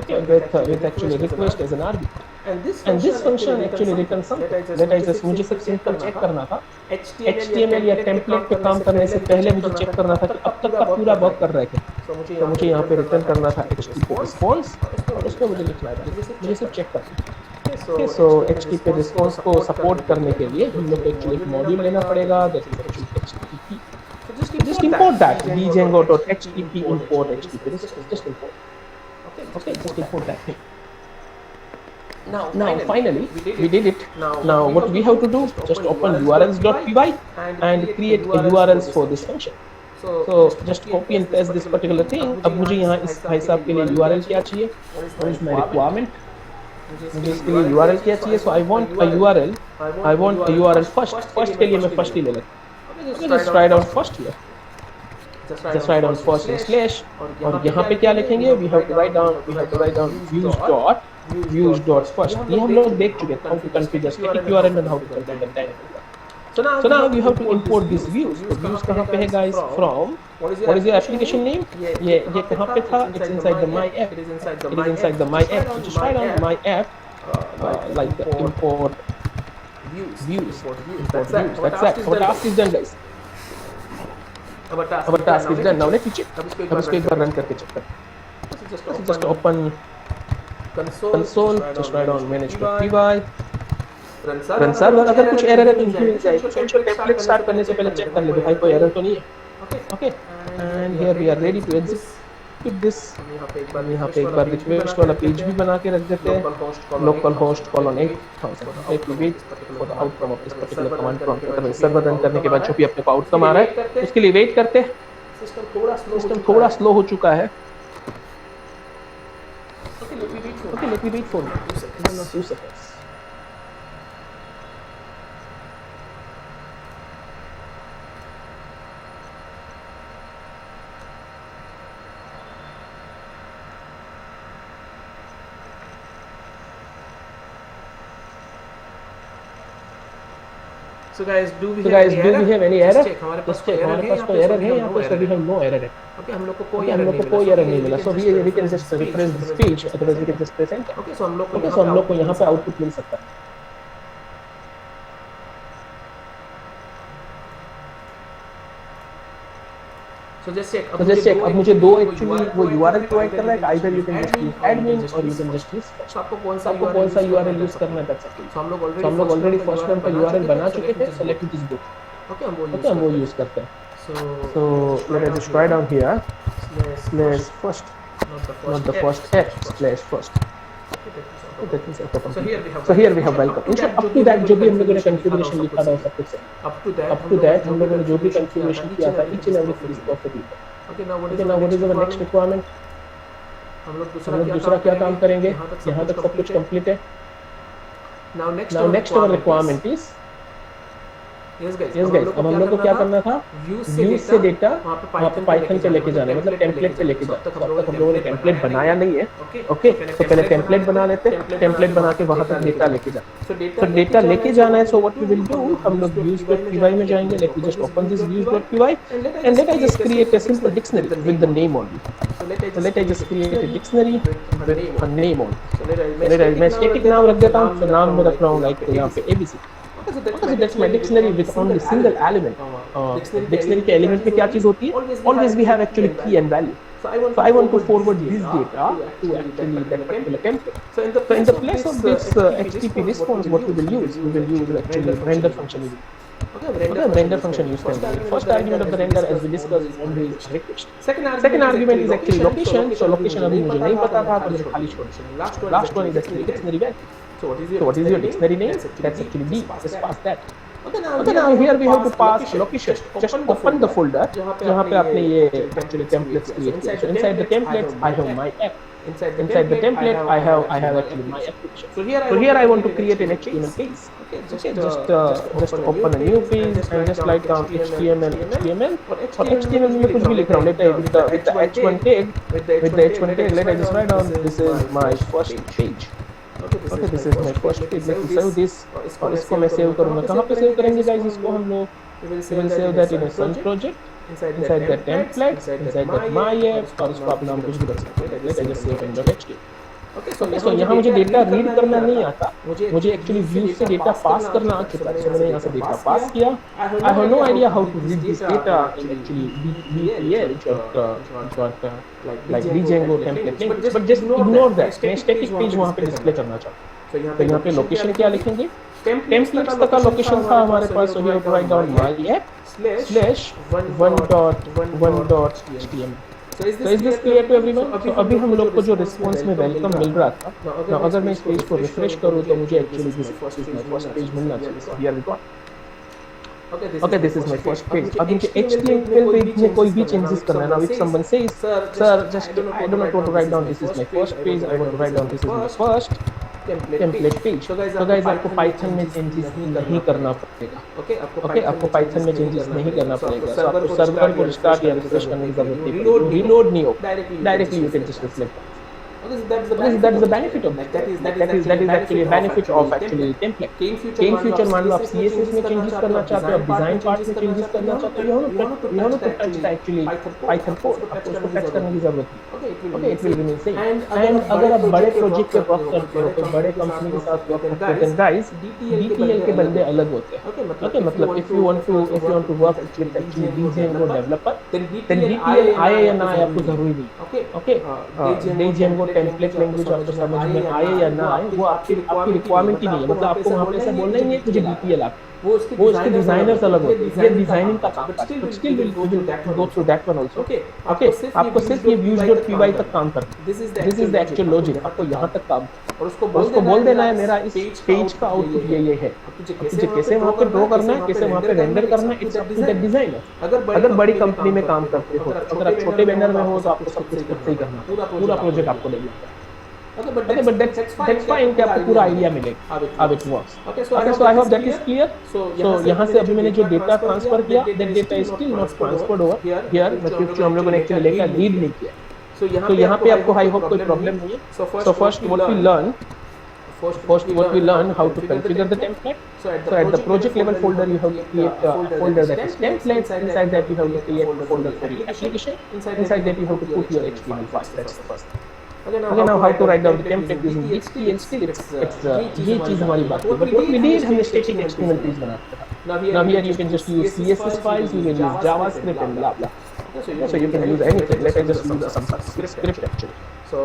Okay, with actually request as an argument. And this function actually returns something. Let I just मुझे सिर्फ simple check करना था. HTML या template पे काम करने से पहले मुझे check करना था कि अब तक का पूरा work कर रहा है क्या. तो मुझे यहाँ पे return करना था HTTP response और उसमें मुझे लिखना था मुझे सिर्फ check करना. Okay, so HTTP response को support करने के लिए हम लोग को actually एक module लेना पड़ेगा. That is actually HTTP. Just import that django.http import HTTP response. Just import. Okay, just import that thing. Now finally we did it. Now what we have to do? Just open urls.py and create a URLs for this function. So just copy and paste this particular thing. अब मुझे यहाँ इस भाई साहब के लिए URL क्या चाहिए? What is my requirement? मुझे इसके लिए URL क्या चाहिए? So I want a URL first. First के लिए मैं first ही ले लेता हूँ. Just write down first here. Just write down first and slash. और यहाँ पे क्या लिखेंगे? We have to write down views.first. ये हम लोग देख चुके हैं how to configure static URL and how to configure dynamic URL. So now you have to import these views. तो views कहाँ पे है guys? From what is your application name? ये कहाँ पे था? It's inside the my app. It is inside the my app. So just write down my app like the import views. That's that. Our task is done guys. Our task is done. Now let me check. अब इसको एक बार run करके check करते हैं. Just open console. Just write down manage.py. Run server. अगर कुछ error है तो इनको मिल जाएगी. टेम्पलेट स्टार्ट करने से पहले चेक कर लेते भाई कोई एरर तो नहीं है. Okay and here we are ready to execute this. यहाँ पे एक बार रिक्वेस्ट वाला पेज भी बना के रख देते हैं. localhost colon 8000. Let me wait for the outcome of this particular command prompt. अगर सर्वर रन करने के बाद जो भी अपने को आउटकम आ रहा है उसके लिए वेट करते हैं. सिस्टम थोड़ा स्लो हो चुका है. Okay let me wait for 2 seconds. So guys, do we have any error? Just check. हमारे पास कोई error है यहाँ पे. So we have no error. Okay, हम लोग को कोई error नहीं मिला. So we can just refresh this page. Otherwise we can just press enter. Okay, so हम लोग को यहाँ पे output मिल सकता है. So just check. अब मुझे दो actually वो URL provide कर रहा है. Either you can just use admin or you can just use first. आपको कौन सा URL यूज करना है that's okay. So हम लोग already first one का URL बना चुके थे. So let me just do. Okay, हम वो यूज करते हैं. So let us just write down here slash first, not the first app slash first. That is auto So here complete. we have So here we have welcome. In short, up to that जो भी हम लोगों ने configuration लिखा था वो सब कुछ है. up to that हम लोगों ने जो भी configuration किया था each and everything is perfectly fine. Okay, now Okay, now what is our next requirement? हम लोग हम लोग दूसरा क्या काम करेंगे? यहाँ तक सब कुछ complete है. Now Now next our requirement is yes guys, अब हम लोग को क्या करना था? Views से डेटा वहाँ पे पाइथन पे लेके जाना है, मतलब टेम्पलेट पे लेके जाना है. तो अब तक हम लोगों ने टेम्पलेट बनाया नहीं है. ओके, तो पहले टेम्पलेट बना लेते हैं. टेम्पलेट बना के वहाँ तक डेटा लेके जाना. तो डेटा लेके जाना है. So what we will do, हम लोग views.py में जाएंगे. Let me just open this views.py and let I just create a simple dictionary with the name only. So let I just create a dictionary with a name only. मैं static नाम रख देता हूँ. तो नाम मैं रख रहा हूँ like यहाँ पे ABC. So that's my dictionary with only single element. Dictionary के element में क्या चीज होती है? Always we have actually key and value. So I want to forward this data to actually that particular template. So in the place of this HTTP response, what we will use actually render function. Okay, render function use can be first argument of the render as we discussed is only request. Second argument is actually location. So location अभी मुझे नहीं पता था, तो मुझे खाली छोड़ दिया. Last one is actually dictionary value. So what is your dictionary name? That's actually D. Just pass that. Okay, now here we have to pass location. Just open the folder जहाँ पे आपने ये actually templates create किया. So inside the templates I have my app. Inside the template I have actually my application. So here I want to create an HTML page. Okay, just open a new page and just write down HTML. और HTML में कुछ भी लिख रहा हूँ. Let I with the H1 tag. With the H1 tag, let I just write down this is my first page. Okay, this is my first page. Let me save this. और इसको मैं save करूँगा. कहाँ पे save करेंगे guys इसको हम लोग? We will save that in a Sun project. Inside the templates, inside that my apps. और इसको आप नाम कुछ भी रख सकते हैं. Let I just save in .html. So यहाँ मुझे डेटा रीड करना नहीं आता. मुझे एक्चुअली व्यू से डेटा पास करना आ चुका है. So मैंने यहाँ से डेटा पास किया. I have no idea how to read this data in actually BPL got like Django template names, but just ignore that. मैं static page वहाँ पे डिस्प्ले करना चाहता हूँ. तो यहाँ पे लोकेशन क्या लिखेंगे? टेम्पलेट्स तक का लोकेशन था हमारे पास. So we have to write down my app /1.1.html. So is this clear to everyone? So अभी हम लोग को जो रिस्पॉन्स में वेलकम मिल रहा था, ना अगर मैं इस पेज को रिफ्रेश करूँ तो मुझे एक्चुअली दिस फर्स्ट पेज मिलना चाहिए. So here we go. Okay, this is my first page. अब मुझे HTML पेज में कोई भी चेंजेस करना है. Now if someone says, sir, just I do not want to write down this is my first page. I want to write down this is my first template page. So guys आपको Python में changes नहीं करना पड़ेगा. Okay, आपको Python में changes नहीं करना पड़ेगा. So आपको सर्वर को रिस्टार्ट या रिफ्रेश करने की जरूरत नहीं पड़ेगी. रीलोड नहीं होगा. Directly you can just reflect. That is the benefit of that. That is actually a benefit of actually template. In future मान लो आप CSS में changes करना चाहते हो, आप design part में changes करना चाहते हो, you have to touch the actually Python code. आपको उसको touch करने की जरूरत नहीं. Okay, it will remain same. And अगर आप बड़े project पे work करते हो, तो बड़े company के साथ work करते हैं, guys, DTL के बंदे अलग होते हैं. Okay, मतलब if you want to work with actually Django developer, then DTL आए या ना आए आपको जरूरी नहीं. Okay, Django टेम्पलेट लैंग्वेज आपको समझ में आए या ना आए वो आपकी रिक्वायरमेंट ही नहीं है. मतलब आपको वहाँ पे ऐसा बोलना ही नहीं है मुझे DTL आप वो उसके डिजाइनर्स अलग होते हैं. ये डिजाइनिंग का काम है. But still will go through that one also. Okay, आपको सिर्फ ये views.py तक काम करना है. This is the actual logic. आपको यहाँ तक काम और उसको बोल देना है मेरा इस पेज का आउटपुट ये है. तुझे कैसे वहाँ पे ड्रॉ करना है, कैसे वहाँ पे रेंडर करना है, it's up to the designer. अगर बड़ी कंपनी में काम करते हो, अगर आप छोटे वेंडर में हो तो आपको सब कुछ खुद से ही करना है. पूरा प्रोजेक्ट आपको देना है. Okay, but that's fine कि आपको पूरा आइडिया मिलेगा how it works. Okay, so I hope that is clear. So यहाँ से अभी मैंने जो डेटा ट्रांसफर किया, that data is still not transferred over here. मतलब जो हम लोगों ने एक्चुअली लेकर रीड नहीं किया. So यहाँ पे आपको I hope कोई प्रॉब्लम नहीं है. So first what we learn how to configure the template. So at the project level folder you have to create a folder that is templates. Inside that you have to create a folder for your application. Inside that you have to put your HTML file. That's the first thing. Okay, now how to write down the template using HTML and still it's ये चीज़ हमारी बात है. But what we did हमने static HTML page बनाया था. Now here you can just use CSS files, you can use JavaScript and blah blah. So you can use anything. Let us just use some script actually. So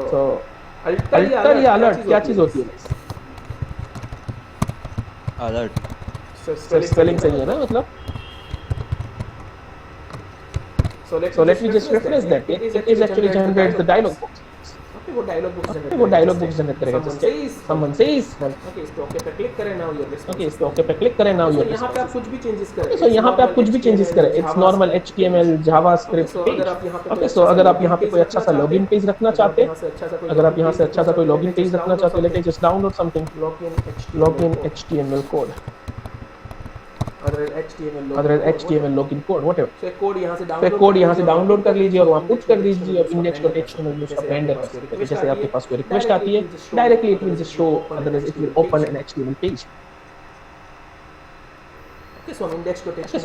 alter या alert क्या चीज़ होती है? Alert. Spelling सही है ना मतलब? So let me just refresh that. It is actually generates the dialog box. Okay वो dialogue box generate वो डायलॉग बॉक्स जनरेट करेगा जिससे someone says ओके इस पे ओके पे क्लिक करें नाउ योर रिस्पॉन्स ओके इस पे ओके पे क्लिक करें नाउ योर यहाँ पे आप कुछ भी चेंजेस करें सो यहाँ पे आप कुछ भी चेंजेस करें it's normal HTML JavaScript page okay so अगर आप यहाँ पे कोई अच्छा सा लॉगिन पेज रखना चाहते हैं अगर आप यहाँ से अच्छा सा कोई लॉगिन पेज रखना चाहते हैं let just download something login HTML code other HTML login code whatever so code यहाँ से डाउनलोड कर लीजिए और वहाँ पुट कर दीजिए और index.html में उसका ब्लेंडर कर सकते हैं जैसे आपके पास कोई रिक्वेस्ट आती है directly it will just show otherwise it will open an HTML page so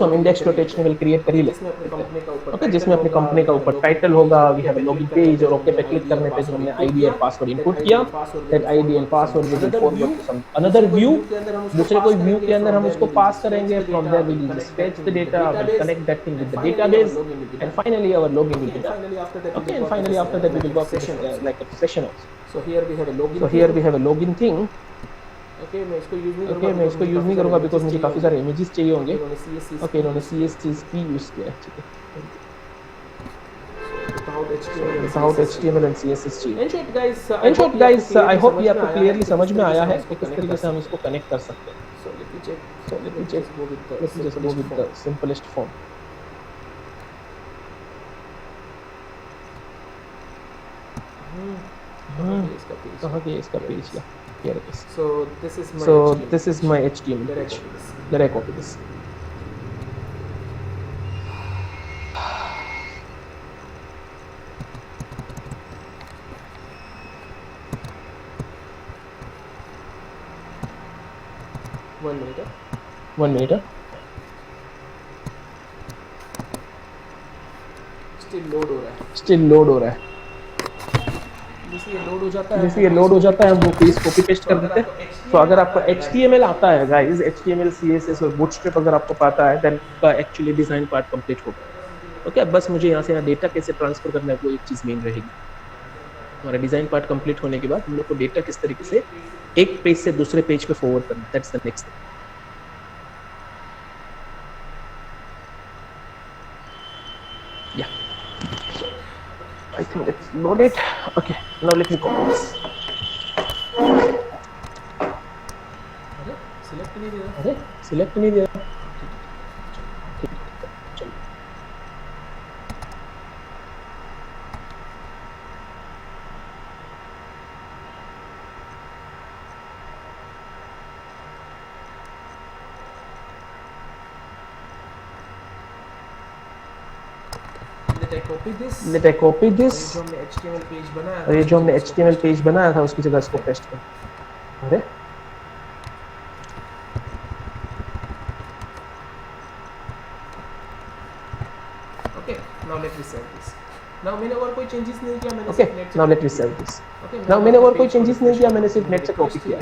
हम index.html क्रिएट कर ही लेते हैं ओके जिसमें अपनी कंपनी का ऊपर टाइटल होगा we have a login page और ओके पे क्लिक करने पे जो हमने आईडी और पासवर्ड इनपुट किया that ID and password will forward to some another view दूसरे कोई व्यू के अंदर हम उसको पास करेंगे from there we will just fetch the data will connect that thing with the database and finally our login will be done okay and finally after that we will work like a session also so here we have a login login thing okay मैं इसको use नहीं करूंगा because मुझे काफी सारे images चाहिए होंगे okay इन्होंने CSS यूज किया है ठीक है without HTML and CSS चाहिए in short guys I hope ये आपको क्लियरली समझ में आया है कि किस तरीके से हम इसको कनेक्ट कर सकते हैं so let me let's just go with the simplest form कहाँ गया इसका पेज या here it is so this is my HTML page let I copy this one minute still load हो रहा है जैसे ये लोड हो जाता है हम वो पेज कॉपी पेस्ट कर देते हैं तो अगर आपको HTML आता है गाइस HTML CSS और बूटस्ट्रैप अगर आपको पता है देन का एक्चुअली डिजाइन पार्ट कंप्लीट होगा ओके बस मुझे यहाँ से डेटा कैसे ट्रांसफर करना है वो एक चीज मेन रहेगी हमारा डिजाइन पार्ट कंप्लीट होने के बाद हम लोग को डेटा किस तरीके से एक पेज से दूसरे पेज पे फॉरवर्ड करना that's the next thing yeah so I think it's loaded okay now let me copy this select नहीं दे रहा let I copy this ये जो हमने HTML पेज बनाया था उसकी जगह इसको पेस्ट कर अरे okay now let me save this now मैंने और कोई चेंजेस नहीं किया मैंने okay now let me save this now मैंने और कोई चेंजेस नहीं किया मैंने सिर्फ नेट से कॉपी किया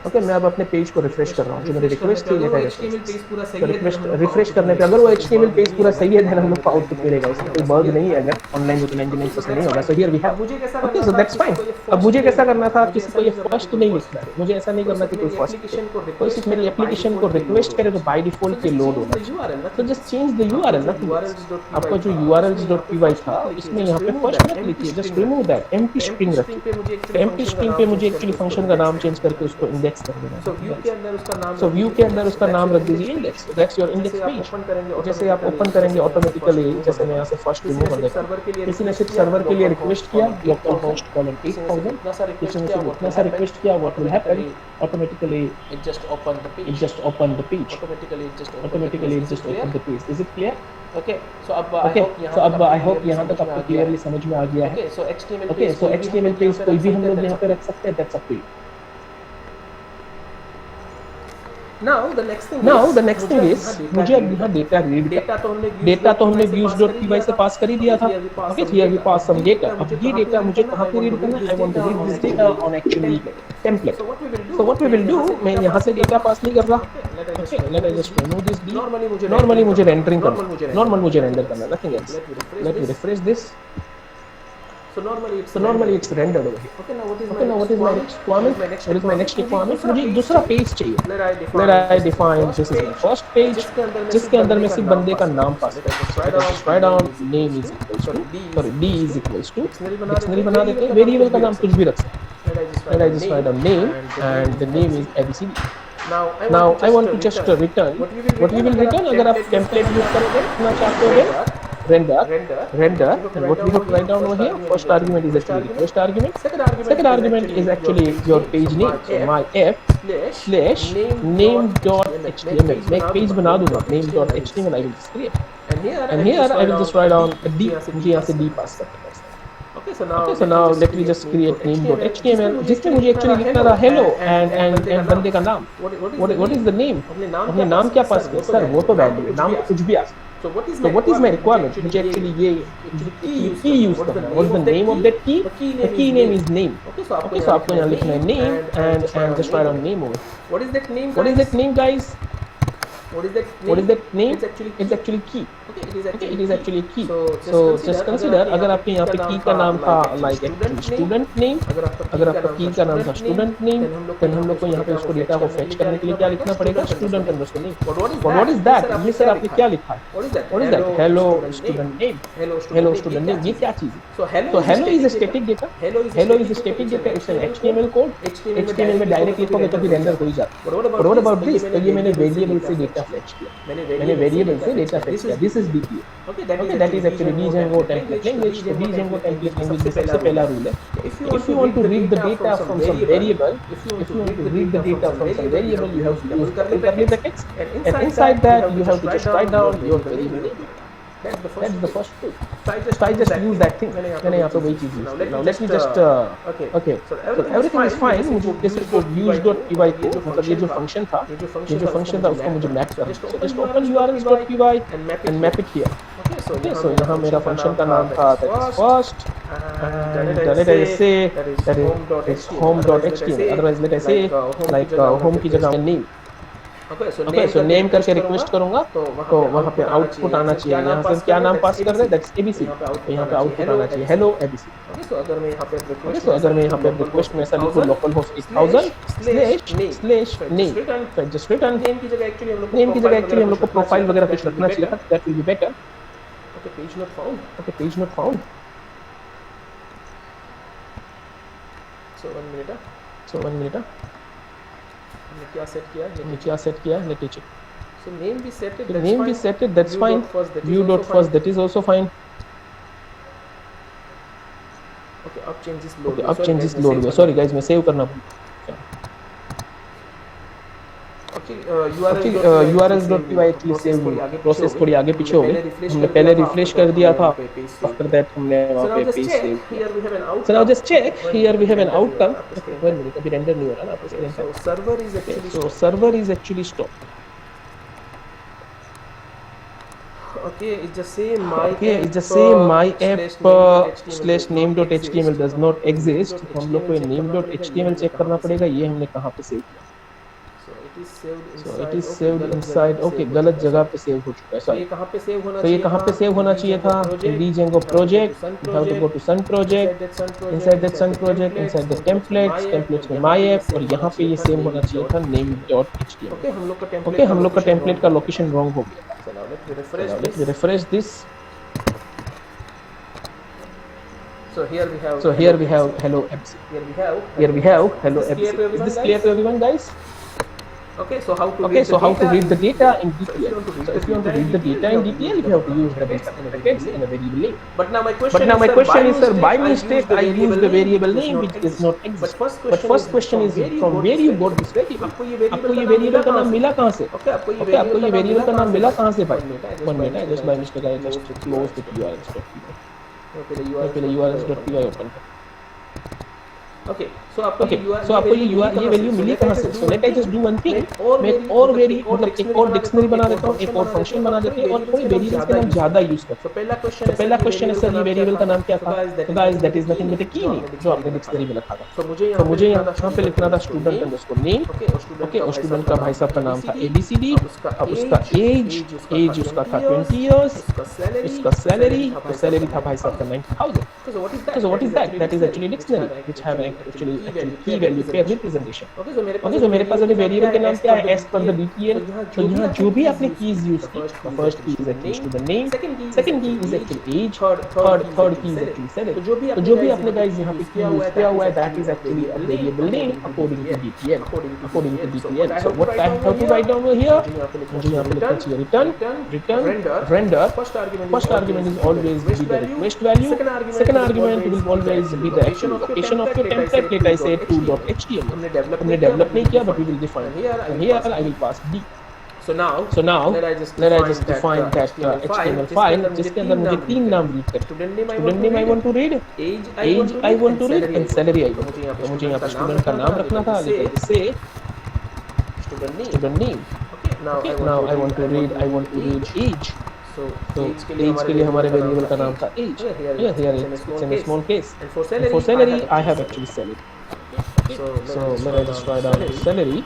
ओके मैं अब अपने पेज को रिफ्रेश कर रहा हूँ जो मेरी रिक्वेस्ट थी लेटर रिफ्रेश करने पे अगर वो HTML पेज पूरा सही है देन हम लोग को आउटपुट मिलेगा उसमें कोई बग नहीं है अगर ऑनलाइन हो तो 99% नहीं होगा so here we have okay so that's fine अब मुझे कैसा करना था किसी को ये फर्स्ट नहीं लिखना है मुझे ऐसा नहीं करना कि कोई फर्स्ट कोई सिर्फ मेरी एप्लीकेशन को रिक्वेस्ट करे तो बाय डिफॉल्ट ये लोड होगा तो जस्ट चेंज द URL आपका जो urls.py था इसमें यहाँ पे फर्स्ट मत लिखिए just remove that empty string रखिए एम्प्टी स्ट्रिंग पे मुझे एक्चुअली फंक्शन का नाम चेंज करके उसको इंडेक्स कर देना सो व्यू के अंदर उसका नाम रख दीजिए index that's your index page जैसे आप ओपन करेंगे ऑटोमेटिकली जैसे मैं यहाँ से फर्स्ट रिमूव कर देता हूँ किसी ने सिर्फ सर्वर के लिए रिक्वेस्ट किया localhost colon 8000 किसी ने सिर्फ इतना सा रिक्वेस्ट किया what will happen automatically it just open the page automatically it just open the page is it clear okay so अब I hope यहाँ तक आपको क्लियरली समझ में आ गया है okay so HTML पेज कोई भी हम लोग यहाँ पे रख सकते हैं that's up to you now the next thing is मुझे अब यहाँ डेटा रीड डेटा तो हमने views.py से पास कर ही दिया था okay here we pass some data अब ये डेटा मुझे कहाँ पे रीड करना है I want to read this data on actually template so what we will do मैं यहाँ से डेटा पास नहीं कर रहा okay let us just remove this D normally मुझे रेंडरिंग करना नॉर्मल मुझे रेंडर करना nothing else let me refresh this So normally it's rendered over here. Okay, now what is my next requirement? What is my next requirement? मुझे एक दूसरा page चाहिए. Let I define This is my first page, जिसके अंदर मैं सिर्फ बंदे का नाम पास करूँगा. So let us just write down name is equals to, sorry, d is equals to, dictionary बना देते हैं. वेरिएबल का नाम कुछ भी रख सकते हैं. Let I just write down name and the name is ABCD. Now I want to just return what we will return. अगर आप template use करोगे ना चाहते हो render, and what we have to write down over here, first argument is actually first argument, second argument is actually your page name. So my f slash name dot html, मैं एक page बना दूंगा name dot html I will just create, and here I will just write down a d, मुझे यहाँ से d पास करना है. Okay, so now let me just create name dot html, जिसमें मुझे actually लिखना था hello and बंदे का नाम. What is the name? अपने नाम क्या पास किया सर? वो तो वैल्यू नाम कुछ भी आ सकता है. So what is my requirement? मुझे actually ये key use करना है. What is the name of that key? The key name is name. Okay, so आपको यहाँ लिखना है name and just write down name over. What is that name? What is that name, guys? What is that name? It's actually key. Okay, it is actually key. So just consider, अगर आपके यहाँ पे key का नाम था like actually student name, अगर आपका key का नाम था student name, then हम लोग को यहाँ पे उसको डेटा को fetch करने के लिए क्या लिखना पड़ेगा? student underscore name. But what is that? ये सर आपने क्या लिखा है? What is that? Hello student name. Hello student name. ये क्या चीज़ है? So hello is a static data. Hello is a static data. It's an HTML code. HTML में direct लिखोगे तो भी रेंडर हो ही जाता है. But what about this? तो ये मैंने वेरिएबल से डेटा फेच किया. मैंने वेरिएबल से डेटा फेच किया. This is DPA. Okay, that is actually Django template language. So Django template language में सबसे पहला rule है. If you want to read the data from some variable, you have to use curly brackets, and inside that you have to just write down your variable name. That's the first tool. So I just use that thing. मैंने यहाँ पे वही चीज़ use की. Now let me just okay. So everything is fine. मुझे जैसे को use.py को मतलब ये जो function था उसको मुझे map करना है. So just open urls.py and map it here. Okay, so यहाँ मेरा function का नाम था that is first, and let us say that is home.html. Otherwise let us say like home की जगह name. Okay, so name करके request करूंगा तो वहाँ पे आउटपुट आना चाहिए. यहाँ से क्या नाम पास कर रहे हैं? That's ABC. तो यहाँ पे आउटपुट आना चाहिए हेलो ABC. तो अगर मैं यहाँ पे रिक्वेस्ट में ऐसा लिखूँ localhost 8000 स्लैश नेम, तो जस्ट रिटर्न नेम की जगह एक्चुअली हम लोग को प्रोफाइल वगैरह कुछ रखना चाहिए था. That will be better. Okay, page not found. So 1 minute. क्या सेट किया let me check. So name we set it, that's fine. View.first, that is also fine. Okay, अब changes load हुआ. Sorry guys, मैं save करना भूल. urls.py actually save हुआ. Process थोड़ी आगे पीछे हो गई. हमने पहले रिफ्रेश कर दिया था. After that हमने वहाँ पे पेज सेव किया. So now just check. Here we have an outcome. Okay, 1 minute. अभी रेंडर नहीं हो रहा ना आपको स्क्रीन पे. So server is actually stopped. Okay, it's just say my app slash name.html does not exist. तो हम लोग को name.html चेक करना पड़ेगा. ये हमने कहाँ पे सेव किया? So it is saved inside. Okay, गलत जगह पे सेव हो चुका है. Sorry. तो ये कहाँ पे सेव होना चाहिए था? In Django project. You have to go to Sun project. Inside that Sun project, inside the templates में my app, और यहाँ पे ये सेव होना चाहिए था name.html. Okay, हम लोग का template का location wrong हो गया. So now let me refresh this. So here we have hello ABC. Here we have hello ABC. Is this clear to everyone, guys? Okay, so how to read the data in DTL. So if you want to read the data in DTL, you have to use double brackets and a variable name. But now my question is, sir, by mistake I used the variable name which does not exist. But first question is, from where you got this variable? आपको ये variable का नाम मिला कहाँ से? Okay, आपको ये variable का नाम मिला कहाँ से भाई? 1 minute, just by mistake I just closed the urls.py. पहले urls.py open कर. Okay, so आपको ये ये वैल्यू मिली कहाँ से? So let I just do one thing, मैं एक और वेरी मतलब एक और डिक्शनरी बना देता हूँ, एक और फंक्शन बना देते हैं और थोड़े वेरिएबल्स के नाम ज्यादा यूज करते हैं। तो पहला क्वेश्चन है सर ये वेरिएबल का नाम क्या था? तो guys that is nothing but a key name जो आपने डिक्शनरी में रखा था। तो मुझे यहाँ पे लिखना था स्टूडेंट अंडरस्कोर नेम, ओके, और स्टूडेंट का भाई साहब का नाम था ABCD, अब उसका एज उसका था 20 इयर्स, उसका सैलरी, तो सैलरी था भाई साहब का 90,000। So what is that? That is actually dictionary which have actually key value pair representation. Okay, so मेरे पास अभी वेरिएबल के नाम क्या है? As per the DTL. तो यहाँ जो भी आपने keys use की, the first key is actually student name, second key is actually age, third key is actually salary. तो जो भी आपने guys यहाँ पे key use किया हुआ है, that is actually a variable name according to DTL. According to DTL. So what I have to write down over here? मुझे यहाँ पे लिखना चाहिए return, render. First argument is always be the request value. Second argument will always be the actual location of your template. Let I say tool.html. हमने develop नहीं किया, but we will define. And here I will pass D. So now let I just define that HTML file जिसके अंदर मुझे तीन नाम read करने. Student name I want to read, age I want to read, and salary I want to read. तो मुझे यहाँ पे student का नाम रखना था. Let I say student name. Okay, now I want to read age. तो एज के लिए हमारे वेरिएबल का नाम था as. Here it's in a small case. And for salary I have actually salary. So let I just write down salary.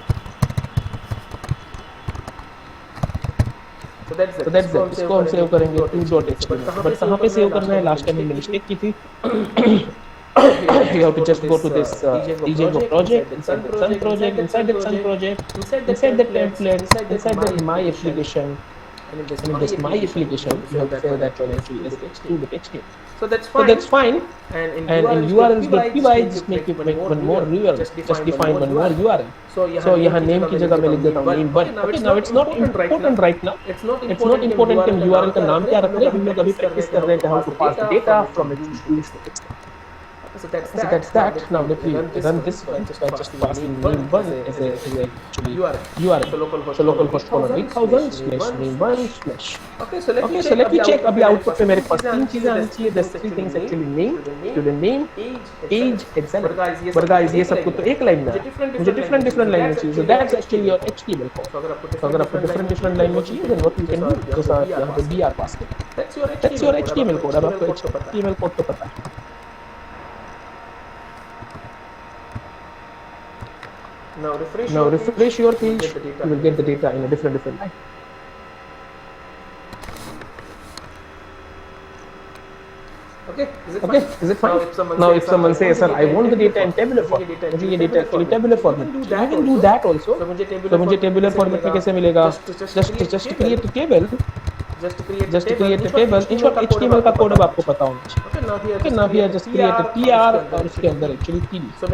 So that's it. इसको हम save करेंगे to.html. बट कहाँ पे सेव करना है? लास्ट टाइम मैंने मिस्टेक की थी. You have to just go to this DJGO project, inside the Sun project, inside that Sun project, inside the template, inside the my application. And in this my application, you have to say that one actually is to.html. So that's fine. And in urls.py, just make one more URL. Just define one more URL. So यहाँ name की जगह मैं लिख देता हूँ name 1. Okay, now it's not important right now. It's not important कि हम URL का नाम क्या रख रहे हैं. हम लोग अभी practice कर रहे हैं how to pass the data from it to this. So that's that. Now let me run this one by just passing name 1 as a actually URL. So localhost colon 8000 slash name 1 slash. Okay, so let me check. अभी output पे मेरे पास तीन चीजें आनी चाहिए. There's three things actually: name, student name, age, and salary. But guys, ये सब कुछ तो एक लाइन में है. मुझे different लाइन में चाहिए. So that's actually your HTML code. तो अगर आपको different लाइन में चाहिए, then what you can do? जैसा यहाँ पे BR पास करें. That's your HTML code. अब आपको HTML code तो पता है. Now refresh your page, you will get the data in a different line. Okay, is it fine? Now if someone says, sir, I want the data in tabular format, मुझे ये data actually tabular format. You can do that also. तो मुझे tabular format में कैसे मिलेगा? Just create a table. Just create a table. In short, HTML का code अब आपको पता होना चाहिए. Okay, now here just create a tr और उसके अंदर actually td. So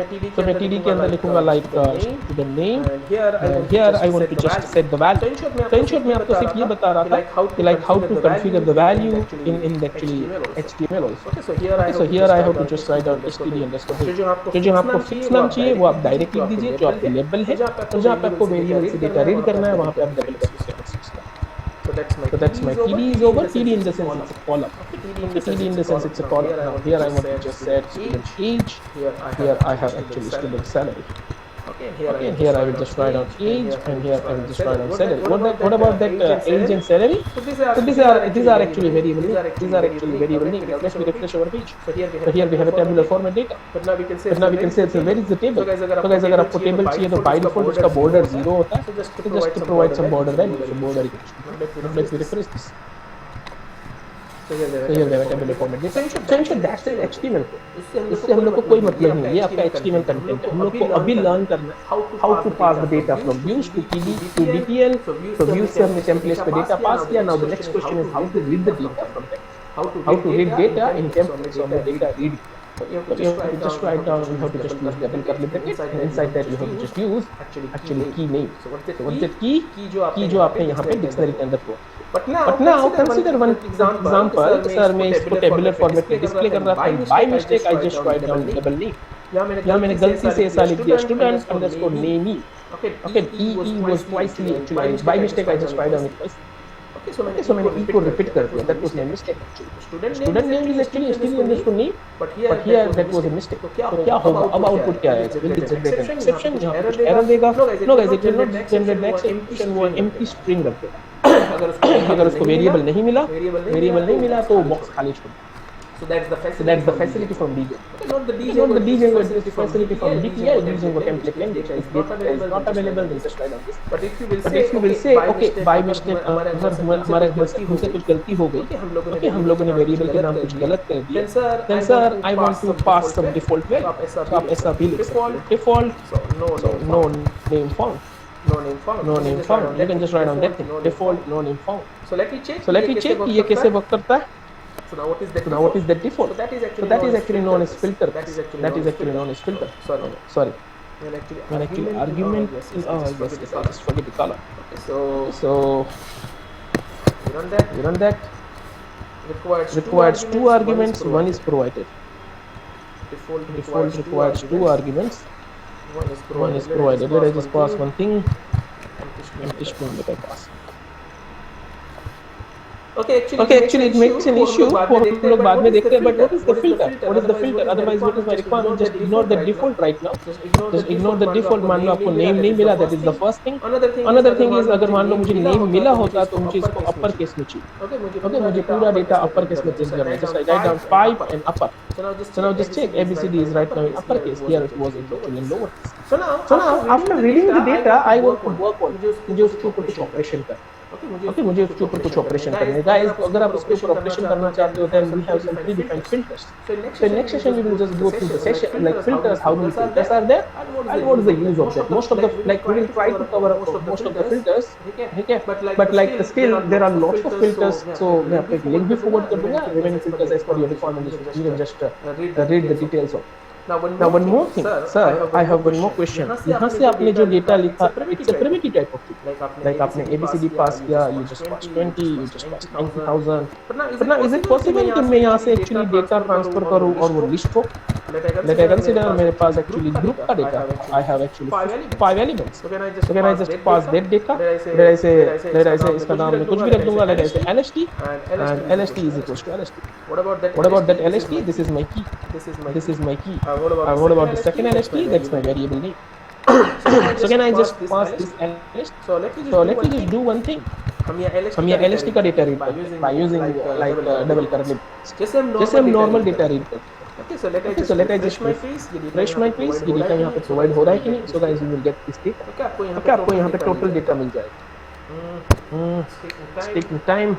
मैं td के अंदर लिखूंगा like student name. And here I want to just set the value. So in short मैं आपको सिर्फ ये बता रहा था कि like how to configure the value in the actually HTML also. Okay, so here I have to just write down std underscore. तो जो आपको fix नाम चाहिए वो आप डायरेक्ट लिख दीजिए जो आपके लेबल है. तो जहाँ पे आपको वेरिएबल से डेटा रीड करना है वहाँ पे आप डबल करके So that's my TD is over. TD in the sense it's a column. TD in the sense it's a column. Now here I want to just set student age. Here I have actually student salary. Okay, here I will just write down age, and here I will just write down salary. What about that age and salary? So these are actually variable names. These are actually variable names. Let's refresh our page. So here we have a tabular format data. But now we can say so where is the table? So guys अगर आपको table चाहिए तो by default उसका border 0 होता है. So just to provide some border value. So border equals. Let me refresh this. So here we have a tabular format data. So ensure that's the HTML code. इससे हम लोग को कोई मतलब नहीं है. ये आपका HTML कंटेंट है. हम लोग को अभी लर्न करना है how to pass the data from views to TD to DTL. So views से हमने templates पे data pass किया. Now the next question is how to read the data from them. How to read data in templates. So हमने data read. But you have to just write down. You have to just use double curly brackets, and inside that you have to just use actually key name. So what's that key? Key जो आपने यहाँ पे dictionary के अंदर को. But now consider one example. Sir मैं इसको tabular format में display कर रहा था. By mistake I just write down double name. यहाँ मैंने गलती से ऐसा लिख दिया student underscore name. Okay, E was twice actually. By mistake I just write down it twice. Okay, so मैंने E को रिपीट कर दिया, that was my mistake actually. Student name is actually STD underscore name, but here that was a mistake. तो क्या होगा, अब output क्या आएगा, will it generate an exception, यहाँ पे कुछ error देगा, no guys it will not generate the exception, वो empty string रख देगा। अगर उसको वेरिएबल नहीं मिला तो बॉक्स खाली छोड़। So that's the facility from Django. Okay, not the Django, it's the facility from DPI using a template language. If data is not available, then just write down this. But if you will say, okay, by mistake, अगर हमारे हमसे कुछ गलती हो गई, okay, हम लोगों ने वेरिएबल के नाम कुछ गलत कर दिया, then sir, I want to pass some default value. तो आप ऐसा भी लिख सकते हो, default, so no name found. No name found. You can just write down that thing. Default, no name found. So let me check ये कैसे work करता है. So now what is that default? So that is actually known as filter. That is actually known as filter. Sorry. When actually argument is I just forget the color. Okay, so we run that. Requires two arguments. One is provided. Default requires two arguments. One is provided. Let us just pass one thing. Empty string let I pass. Okay, actually it makes an issue for हम लोग बाद में देखते हैं, but what is the filter? Otherwise what is my requirement? Just ignore the default right now. Just ignore the default. मान लो आपको name नहीं मिला, that is the first thing. Another thing is अगर मान लो मुझे name मिला होता तो मुझे इसको upper case में चाहिए. Okay, मुझे पूरा data upper case में change करना है. Just write down 5 and upper. So now just check ABCD is right now in upper case. Here it was actually in lower case. So now after reading the data, I want to work on मुझे उसके ऊपर कुछ operation करना. Okay, मुझे उसके ऊपर कुछ operation करने हैं guys. अगर आप उसके ऊपर ऑपरेशन करना चाहते हो then we have some predefined filters. So in next session we will just go through the session like filters, how many filters are there and what is the use of that. Most of the like we will try to cover up most of the filters. Okay, but like still there are lots of filters, so मैं आपको एक link भी forward कर दूंगा. Remaining filters as per your requirement, you can just read the details of. Now one more thing, sir, I have one more question. यहाँ से आपने जो डेटा लिखा, it's a primitive type of thing. Like आपने ABCD पास किया, you just passed 20, you just passed 90,000. But now is it possible कि मैं यहाँ से actually डेटा ट्रांसफर करूँ और वो लिस्ट हो? Let I consider मेरे पास actually group का data. I have actually 5 elements. So can I just pass that data? Let I say इसका नाम मैं कुछ भी रख दूँगा. Let I say LST and LST is equals to LST. What about that LST? This is my key. This is my key. What about the second LST? That's my variable name. So can I just pass this LST? So let me just do one thing. हम यहाँ LST का data read करते हैं by using like double curly. जैसे हम normal data read करते हैं. Okay, so let I just refresh my page. ये डेटा यहाँ पे प्रोवाइड हो रहा है कि नहीं? So guys, you will get this data. Okay, आपको यहाँ पे टोटल डेटा मिल जाएगा. Taking time.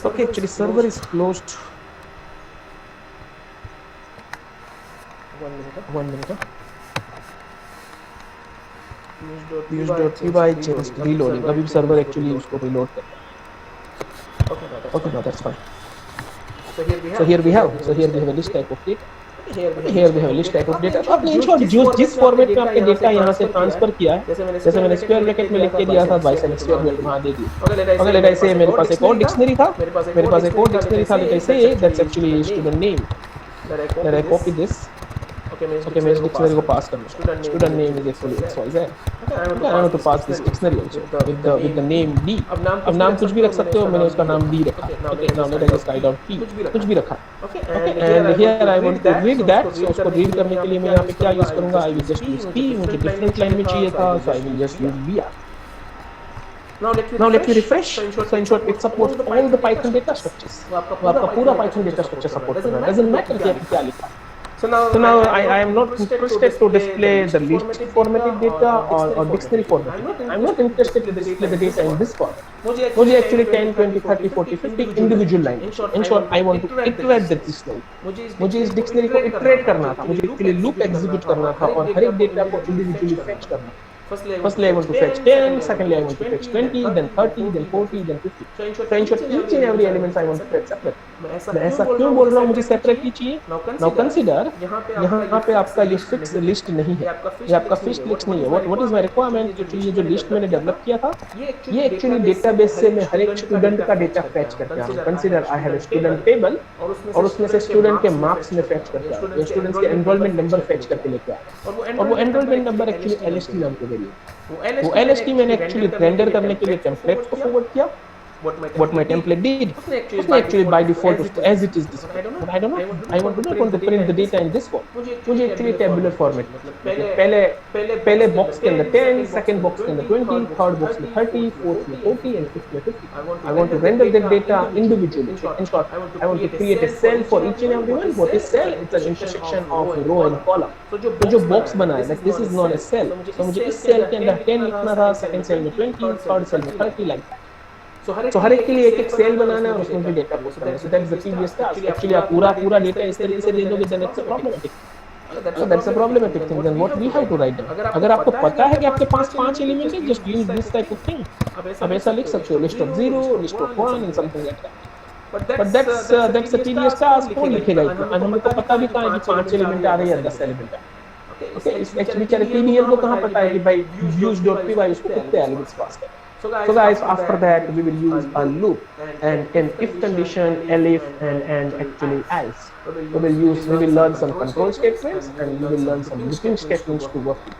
Okay, actually server is closed. One minute. Use.py by just reloading. अभी सर्वर एक्चुअली उसको रीलोड कर रहा है. Okay, no, that's fine. So here we have a list type of data. Here we have a list type of data. तो आपने ensure जिस format में आपने डेटा यहाँ से ट्रांसफर किया है, जैसे मैंने स्क्वायर ब्रैकेट में लिख के दिया था, बाई साइन स्क्वायर ब्रैकेट वहाँ दे दिया. Okay, let I say मेरे पास एक और डिक्शनरी था. Let I say that's actually student name. Let I copy this. Okay, मैं इस डिक्शनरी को पास कर लूँगा. Student name is actually XYZ. Okay, I want to pass this dictionary also with the name D. अब नाम कुछ भी रख सकते हो. मैंने उसका नाम D रखा. Okay, now let I just write out P. कुछ भी रखा. Okay, and here I want to read that. So उसको read करने के लिए मैं यहाँ पे क्या यूज करूँगा? I will just use P. मुझे different line में चाहिए था, so I will just use BR. Now let me refresh. So in short, it supports all the Python data structures. वो आपका पूरा Python data structure support कर रहा है. Doesn't matter कि आपने क्या लिखा. So now I am not interested to display the list formatted data or dictionary format. I'm not interested to display the data in this format. मुझे actually 10, 20, 30, 40, 50 individual lines. In short, I want to iterate the dictionary. मुझे इस dictionary को iterate करना था. मुझे actually loop execute करना था और हर एक data को individually fetch करना था. Firstly, I want to fetch 10. Secondly, I want to fetch 20. Then 30. Then 40. Then 50. So in short, each and every element I want to fetch separate. मैं ऐसा क्यों बोल रहा हूँ? मुझे separately चाहिए. Now consider यहाँ पे आपका ये fixed list नहीं है. ये आपका fixed list नहीं है. What is my requirement? ये जो list मैंने develop किया था, ये actually database से मैं हर एक student का data fetch करके आ रहा हूँ. Consider I have a student table और उसमें से student के marks में fetch करके आ रहा हूँ. Students के enrollment number fetch करके लेके आ रहा हूँ. और वो enrollment number actually LST नाम के वेरिएबल। वो LHT मैंने एक्चुअली रेंडर करने के लिए टेम्पलेट्स को फॉरवर्ड किया। What my template did, उसने actually by default as it is this form, but I don't know, I want to print the data in this form। मुझे actually tabular format पहले box के अंदर 10, second box के अंदर 20, third box में 30, fourth में 40 and fifth में 50। I want to render that data individually। In short, I want to create a cell for each and every one। What is cell? It's an intersection of row and column। तो जो box बना है, like this is known as cell। तो मुझे इस cell के अंदर 10 लिखना था, सेकंड सेल में 20, थर्ड सेल में 30 like that। तो हर एक के लिए एक सेल बनाना है और उसमें भी डेटा पुट करना है। So that's the previous task. Actually आप पूरा डेटा इस तरीके से दे दोगे, then it's a problematic. So that's a problematic thing। Then what we have to write down? अगर आपको पता है कि आपके पास 5 एलिमेंट है, just use this type of thing। आप ऐसा लिख सकते हो, list of 0, list of 1 and something like that। But that's a tedious task। कौन लिखेगा इतना? और हमको पता भी कहाँ है कि 5 एलिमेंट आ रहे हैं या 10 एलिमेंट आ रहे हैं। ओके, इस एक्चुअली बेचारे TBL को कहाँ पता है कि भाई use.py उसको कितने एलिमेंट्स पास करना है। So guys, after that we will use a loop and an if condition, elif and actually else। We will learn some control statements and we will learn some looping statements to work with।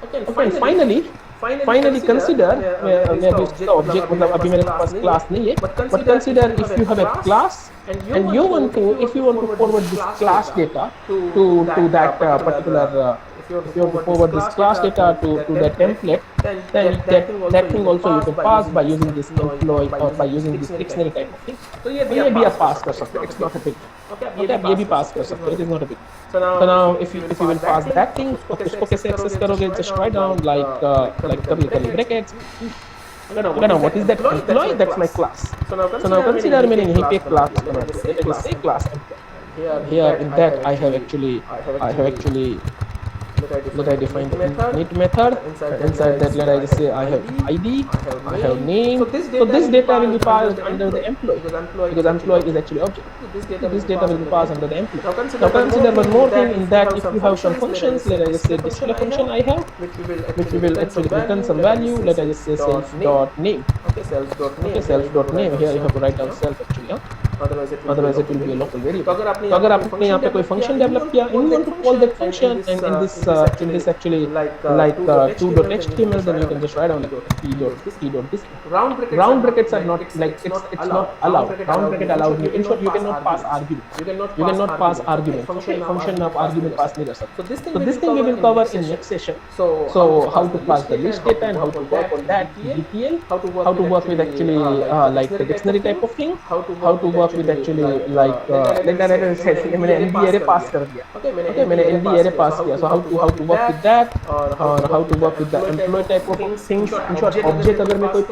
Okay, and finally consider मैं अभी इसका object मतलब अभी मेरे पास class नहीं है, but consider if you have a class and you want to forward this class data to that particular if you want to forward this class data to that template, then that thing also you can pass by using this employee or by using this dictionary type of thing। तो ये भी आप पास कर सकते हो, it's not a big deal। Okay, आप ये भी पास कर सकते हो, it is not a big deal। So now if you will pass that thing, उसको कैसे एक्सेस करोगे? Just write down like curly brackets। Now what is that employee? That's my class। So now consider मैंने यहीं पे एक class बना दिया, let us say class employee। Here in that I have actually let I define the init method। Inside that let I just say I have ID, I have name। So this data will be passed under the employee because employee is actually object। This data will be passed under the employee। Now consider one more thing in that if you have some functions, let I just say display function I have which we will actually return some value। Let I just say self.name। Okay, self.name। Here you have to write down self actually, otherwise it will be a local variable। तो अगर आपने यहाँ पे कोई function develop किया and you want to call that function and in this actually like 2.html, then you can just write down like p.this। Round brackets are not like it's not allowed। Round bracket allowed you। In short, you cannot pass arguments। You cannot pass arguments। Okay, function आप argument pass नहीं कर सकते। So this thing we will cover in next session। So how to pass the list data and how to work on that DTL, how to work with actually like the dictionary type of thing, how to work with actually like that मैंने ND array pass कर दिया। Okay, मैंने ND array pass किया। So how to work with that और how to work with the employee type of things। In short, object अगर मैं कोई